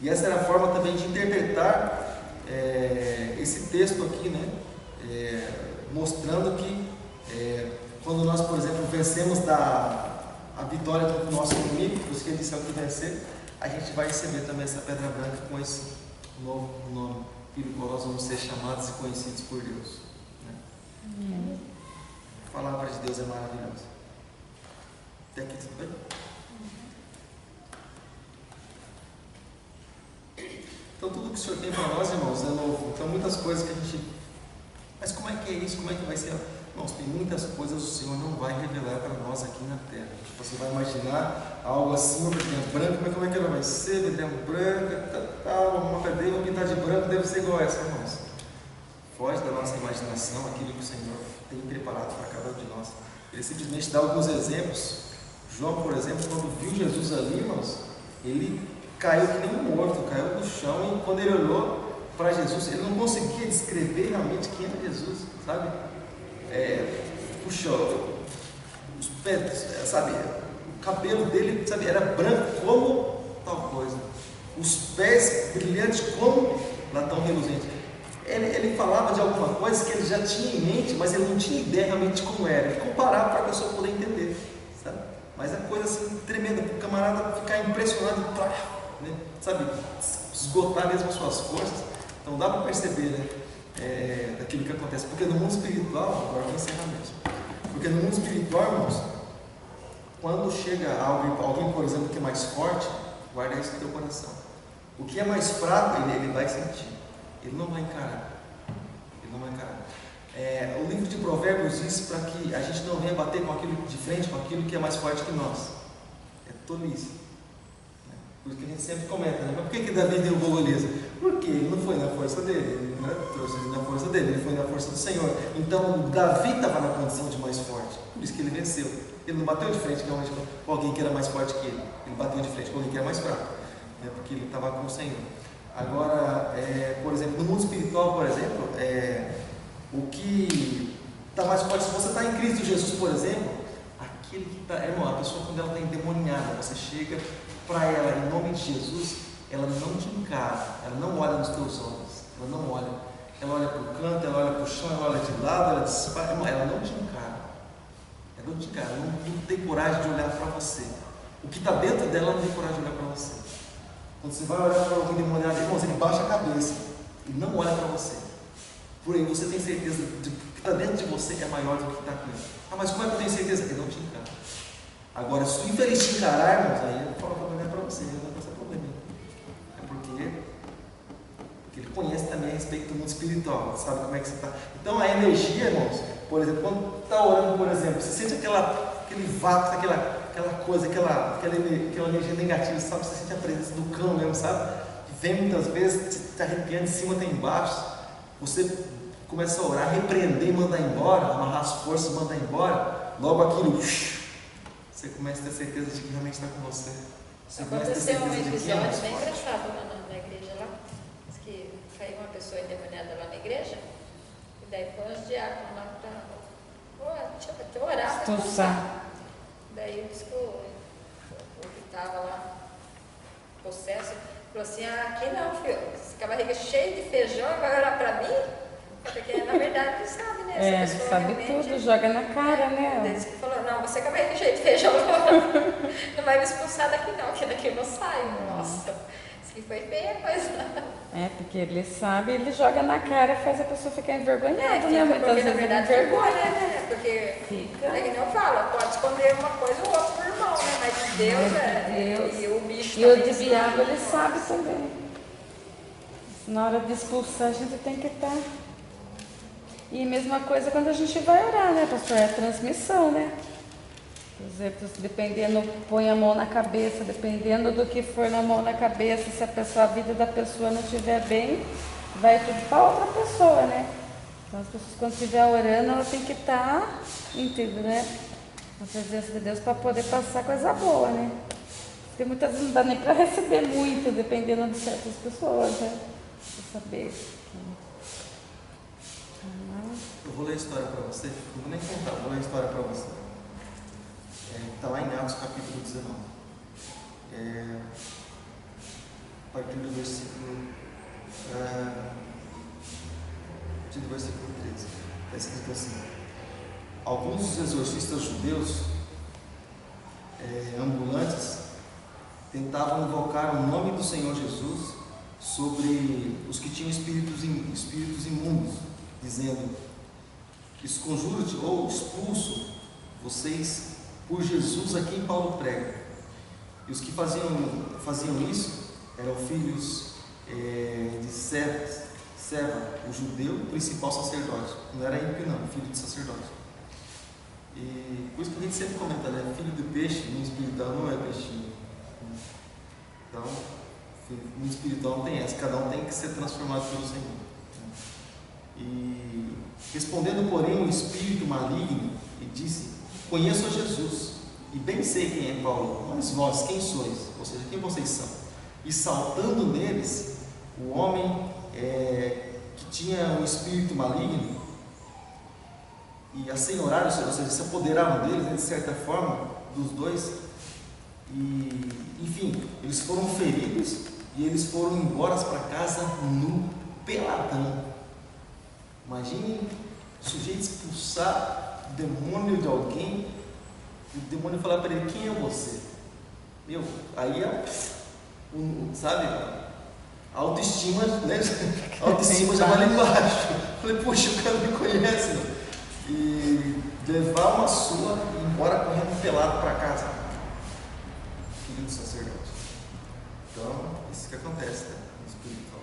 E essa era a forma também de interpretar esse texto aqui, né? Mostrando que quando nós, por exemplo, vencemos a vitória contra o nosso inimigo, por isso que ele disse: ao que vencer, a gente vai receber também essa pedra branca com esse novo nome, pelo qual nós vamos ser chamados e conhecidos por Deus. Né? A palavra de Deus é maravilhosa. Até aqui tudo bem? Então tudo que o Senhor tem para nós, irmãos, é novo. Então muitas coisas que a gente... Mas como é que é isso? Como é que vai ser? Irmãos, tem muitas coisas que o Senhor não vai revelar para nós aqui na terra. Você vai imaginar algo assim, uma pedrinha branca, como é que ela vai ser? Pedrinha branca, uma pedrinha pintada de branco deve ser igual a essa, irmãos. Foge da nossa imaginação aquilo que o Senhor tem preparado para cada um de nós. Ele simplesmente dá alguns exemplos. João, por exemplo, quando viu Jesus ali, irmãos, ele caiu que nem um morto, caiu no chão, e quando ele olhou para Jesus, ele não conseguia descrever realmente quem era Jesus, sabe? Puxa, os pés, sabe? O cabelo dele, sabe, era branco como tal coisa. Os pés brilhantes como latão reluzente. Ele falava de alguma coisa que ele já tinha em mente, mas ele não tinha ideia realmente de como era. Ele comparava para a pessoa poder entender, sabe? Mas é coisa assim tremenda, para o camarada ficar impressionado, né? Sabe? Esgotar mesmo as suas forças. Então dá para perceber, né? Daquilo que acontece. Porque no mundo espiritual, agora vou encerrar mesmo. Porque no mundo espiritual, irmãos, quando chega alguém, por exemplo, que é mais forte, guarda isso no teu coração. O que é mais fraco, ele vai sentir. Ele não vai encarar. Ele não vai encarar. O livro de Provérbios diz para que a gente não venha bater com aquilo de frente, com aquilo que é mais forte que nós. É tolice. Por isso que a gente sempre comenta, né? Mas por que Davi derrubou Golias? Porque ele não foi na força dele, ele não trouxe na força dele, ele foi na força do Senhor. Então Davi estava na condição de mais forte, por isso que ele venceu. Ele não bateu de frente realmente com alguém que era mais forte que ele bateu de frente com alguém que era mais fraco, né? Porque ele estava com o Senhor. Agora, por exemplo, no mundo espiritual, por exemplo, o que está mais forte, se você está em Cristo Jesus, por exemplo, aquele que está, irmão, a pessoa quando ela está endemoniada, você chega para ela em nome de Jesus, ela não te encara, ela não olha nos teus olhos, ela não olha, ela olha para o canto, ela olha para o chão, ela olha de lado, ela não te encara, ela não te encara, ela não tem coragem de olhar para você. O que está dentro dela não tem coragem de olhar para você. Quando você vai olhar para alguém demoniado, irmãos, ele baixa a cabeça e não olha para você. Por aí você tem certeza de que o que está dentro de você é maior do que está com ele. Ah, mas como é que eu tenho certeza? Ele não te encara. Agora, se o infeliz te encarar, irmãos, aí ele fala para olhar para você, ele não vai passar problema. É porque ele conhece também a respeito do mundo espiritual, sabe como é que você está. Então a energia, irmãos, por exemplo, quando está orando, por exemplo, você sente aquele vácuo, aquela coisa, aquela energia negativa, sabe? Você sente a presença do cão mesmo, sabe? Que vem muitas vezes, te arrepiando de cima até embaixo. Você começa a orar, repreender e mandar embora, amarrar as forças e mandar embora. Logo aquilo, você começa a ter certeza de que realmente está com você. Aconteceu um episódio bem engraçado lá na igreja lá. Diz que caiu uma pessoa endemoniada lá na igreja, e daí foi uns diáconos lá para orar, para expulsar. Daí disse que o que estava lá, possesso, falou assim, aqui não, filho, com a barriga cheia de feijão, vai orar para mim? Porque na verdade ele sabe, né? Essa pessoa sabe realmente, tudo, joga na cara, né? Ele disse que falou, não, você com a barriga cheia de feijão, não vai me expulsar daqui não, que daqui eu não saio. Nossa, isso que foi feia coisa. Porque ele sabe, ele joga na cara, faz a pessoa ficar envergonhada, né? Muitas porque vezes na verdade vergonha, né? Porque fica. é que nem eu falo, pode esconder uma coisa ou outra pro irmão, né? Mas de Deus, e o bicho E o também diabo, ele sabe também. Na hora de expulsar, a gente tem que estar. E mesma coisa quando a gente vai orar, né, pastor? É a transmissão, né? Por exemplo, dependendo, põe a mão na cabeça, dependendo do que for na mão na cabeça, se a vida da pessoa não estiver bem, vai tudo para outra pessoa, né? Então as pessoas quando estiver orando, ela tem que estar íntegra, né? Na presença de Deus para poder passar coisa boa, né? Porque muitas vezes não dá nem para receber muito, dependendo de certas pessoas, né? Para saber. Eu vou ler a história para você, não vou nem contar, vou ler a história para você. Está lá em Atos capítulo 19. A partir do versículo 13. Está escrito assim: alguns dos exorcistas judeus ambulantes tentavam invocar o nome do Senhor Jesus sobre os que tinham espíritos imundos, dizendo: esconjuro-te ou expulso vocês por Jesus a quem Paulo prega. E os que faziam isso eram filhos de Seva, o judeu principal sacerdote. Não era ímpio não, filho de sacerdote. E por isso que a gente sempre comenta, né? Filho do peixe, no espiritual não é peixinho. Então, no espiritual não tem essa, cada um tem que ser transformado pelo Senhor. E respondendo, porém, o espírito maligno, e disse: conheço a Jesus, e bem sei quem é Paulo, mas vós, quem sois? Ou seja, quem vocês são? E saltando neles, o homem que tinha um espírito maligno, e assenhoraram, ou seja, se apoderaram deles, de certa forma, dos dois, e, enfim, eles foram feridos, e eles foram embora para casa nu, peladão. Imagine o sujeito expulsar o demônio de alguém, e o demônio falar para ele: quem é você? Meu, aí sabe, a autoestima, né? A autoestima já vai lá embaixo. Falei: puxa, o cara me conhece, meu. E levar uma sua e ir embora correndo pelado para casa, filho do sacerdote. Então, isso que acontece, né, no espiritual.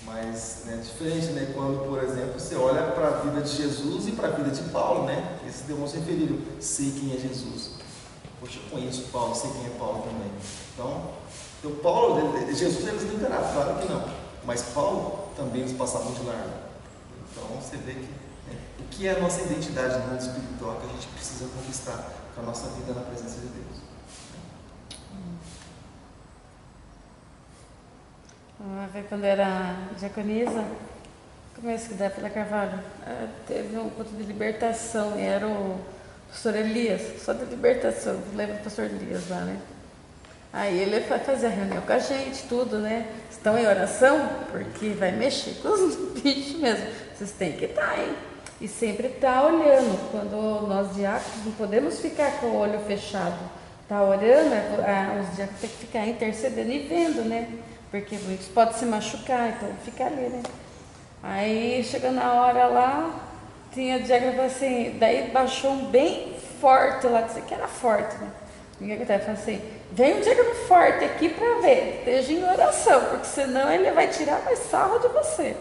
Mas, né, diferente, né, quando, por exemplo, você olha para a vida de Jesus e para a vida de Paulo, né? Esses demônios referiram: sei quem é Jesus. Poxa, eu conheço Paulo, sei quem é Paulo também. Então Paulo, Jesus eles não enganaram, claro que não. Mas Paulo também os passavam de largo. Então você vê que o que é a nossa identidade no mundo espiritual que a gente precisa conquistar com a nossa vida na presença de Deus. Quando era diaconisa, começo da Pela Carvalho, teve um culto de libertação, e era o pastor Elias, só de libertação, lembra do pastor Elias lá, né? Aí ele fazia reunião com a gente, tudo, né? Estão em oração, porque vai mexer com os bichos mesmo. Vocês têm que estar, hein? E sempre estar olhando. Quando nós diáconos não podemos ficar com o olho fechado. Está orando, os diáconos têm que ficar intercedendo e vendo, né? Porque muitos podem se machucar, então fica ali, né? Aí chegou na hora lá, tinha diácono assim, daí baixou um bem forte lá, que era forte, né? Ninguém aguentava, falou assim: vem um diácono forte aqui para ver, esteja em oração, porque senão ele vai tirar mais sarro de você.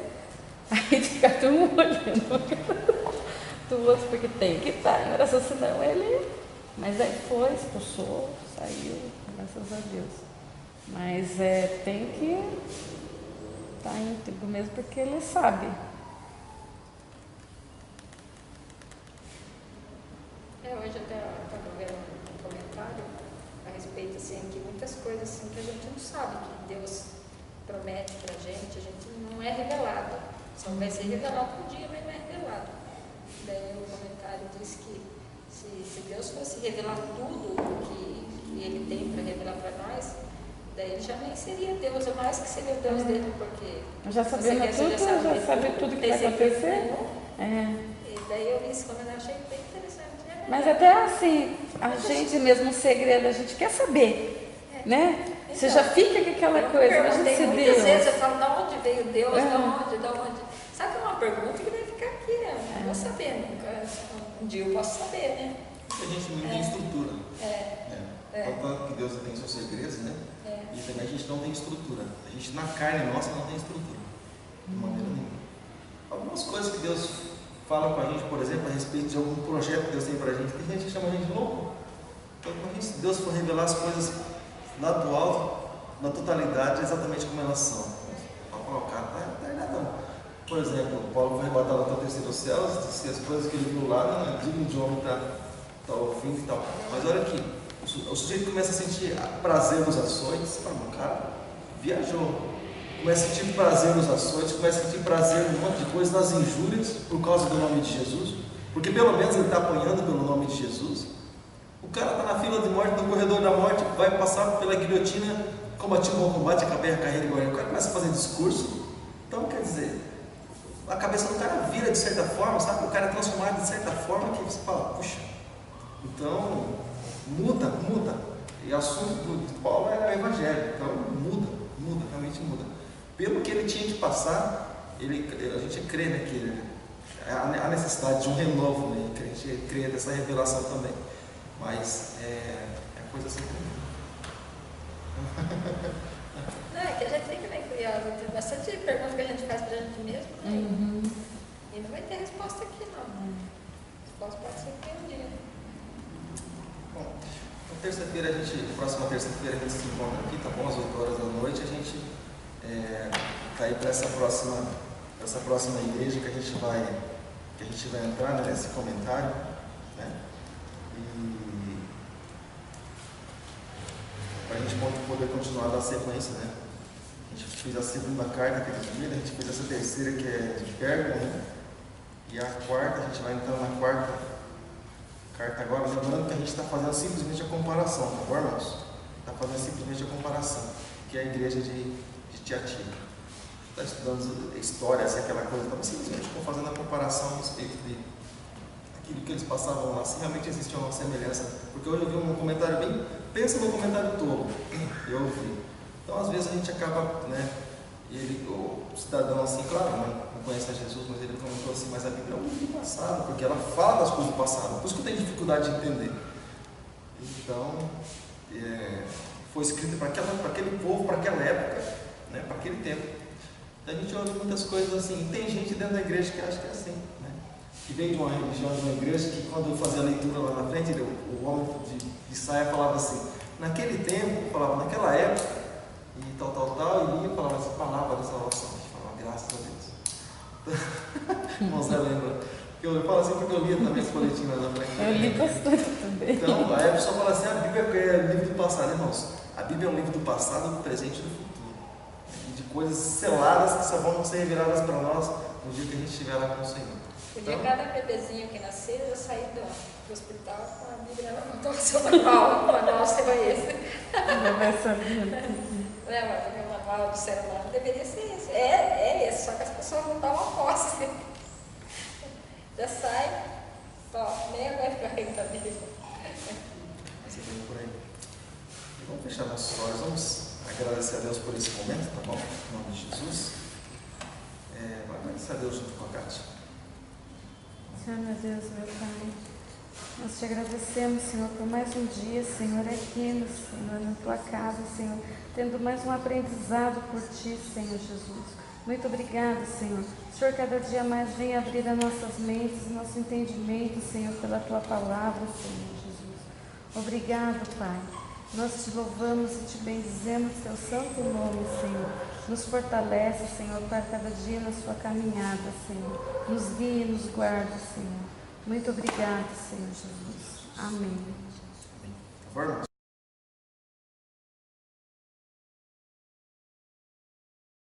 Aí fica todo mundo olhando do outro, porque tem que estar em oração, senão ele. Mas aí foi, expulsou, saiu, graças a Deus. Mas tem que estar íntegro mesmo, porque ele sabe. Hoje até estava vendo um comentário a respeito assim, Deus promete para a gente não é revelado. Só vai ser revelado um dia, mas não é revelado. Daí o comentário diz que se Deus fosse revelar tudo o que Ele tem para revelar para nós, daí Ele já nem seria Deus, ou mais que seria o Deus dele, porque Já sabendo tudo, já sabe tudo que vai acontecer. E daí eu li esse comentário, achei bem interessante. Mas até assim, a gente mesmo, um segredo, a gente quer saber, né? Você já fica com aquela coisa, imagina se muitas Deus... vezes eu falo, de onde veio Deus, de onde? Sabe que é uma pergunta que vai ficar aqui, eu não vou saber nunca. Um dia eu posso saber, né? A gente não tem estrutura. Tanto que Deus tem seus segredos, né? E também a gente não tem estrutura. A gente na carne nossa não tem estrutura. De maneira nenhuma. Algumas coisas que Deus fala com a gente, por exemplo, a respeito de algum projeto que Deus tem pra gente, tem gente que chama a gente de louco. Então, se Deus for revelar as coisas lá do alto, na totalidade, exatamente como elas são. Para colocar, não é nada não. Por exemplo, Paulo foi arrebatado até o terceiro céu, disse que as coisas que ele viu lá não é digno de homem estar ouvindo e tal. Mas olha aqui, o sujeito começa a sentir prazer nos açoites, fala, cara, viajou. Começa a sentir prazer nos açoites, começa a sentir prazer em um monte de coisa, nas injúrias, por causa do nome de Jesus, porque pelo menos ele está apanhando pelo nome de Jesus. O cara está na fila de morte, no corredor da morte, vai passar pela guilhotina, combati o bom combate, acabei a carreira igual. O cara começa a fazer discurso. Então, quer dizer, a cabeça do cara vira de certa forma, sabe? O cara é transformado de certa forma que você fala, puxa, então muda. E o assunto de Paulo era o evangelho, então muda, realmente muda. Pelo que ele tinha que passar, a gente crê, né, que há necessidade de um renovo, né? A gente crê dessa revelação também. Mas é coisa assim. Não, é que a gente fica bem curiosa, tem bastante perguntas que a gente faz pra gente mesmo, né? E não vai ter resposta aqui, não. A resposta pode ser que um dia. Bom, na terça-feira próxima terça-feira a gente se encontra aqui, tá bom? Às 8 horas da noite, a gente tá aí para essa próxima igreja que a gente vai entrar, né, nesse comentário, né? E para a gente poder continuar a dar sequência, né? A gente fez a segunda carta que ele a gente fez essa terceira que é de Pérgamo, né? E a quarta, a gente vai entrar na quarta carta agora, lembrando que a gente está fazendo simplesmente a comparação, tá bom, irmãos? Está fazendo simplesmente a comparação, que é a igreja de Tiatira. Está estudando história, assim, aquela coisa, então simplesmente estão fazendo a comparação a respeito de aquilo que eles passavam lá, se realmente existia uma semelhança, porque hoje eu vi um comentário bem, pensa no comentário todo, eu ouvi. Então às vezes a gente acaba, né, o cidadão assim, claro, não conhece a Jesus, mas ele comentou assim, mas a Bíblia é um livro do passado, porque ela fala das coisas do passado, por isso que eu tenho dificuldade de entender. Então, foi escrito para aquele povo, para aquela época, né, para aquele tempo. Então a gente ouve muitas coisas assim, tem gente dentro da igreja que acha que é assim, né? Que veio de uma religião, de uma igreja, que quando eu fazia a leitura lá na frente, o homem de saia falava assim, naquele tempo, falava naquela época, e tal, e ia falava essa palavra da salvação, a gente falava, graças a Deus. Irmão Zé lembra? Eu falo assim porque eu lia também esse boletim lá na frente. Eu li bastante também. Então, aí a pessoa fala assim, a Bíblia é livro do passado, irmãos. A Bíblia é um livro do passado, do presente e do futuro. E de coisas seladas que só vão ser reveladas para nós no dia que a gente estiver lá com o Senhor. Podia cada bebezinho que nascer, eu sair do hospital com a Bíblia na mão, seu manual, o manual você conhece. Lembra, o manual do celular deveria ser esse. É esse, só que as pessoas não tomam posse. Já sai, nem vai ficar da Bíblia. Você vem por aí. E vamos fechar nossos olhos, vamos agradecer a Deus por esse momento, tá bom? Em nome de Jesus. Vamos agradecer a Deus junto com a Cátia. Senhor, meu Deus, meu Pai, nós te agradecemos, Senhor, por mais um dia, Senhor, aqui, Senhor, na tua casa, Senhor, tendo mais um aprendizado por ti, Senhor Jesus. Muito obrigada, Senhor. Senhor, cada dia mais vem abrir as nossas mentes, nosso entendimento, Senhor, pela tua palavra, Senhor Jesus. Obrigado, Pai. Nós te louvamos e te bendizemos teu santo nome, Senhor. Nos fortalece, Senhor, para cada dia na sua caminhada, Senhor. Nos guia e nos guarda, Senhor. Muito obrigado, Senhor Jesus. Amém. Amém.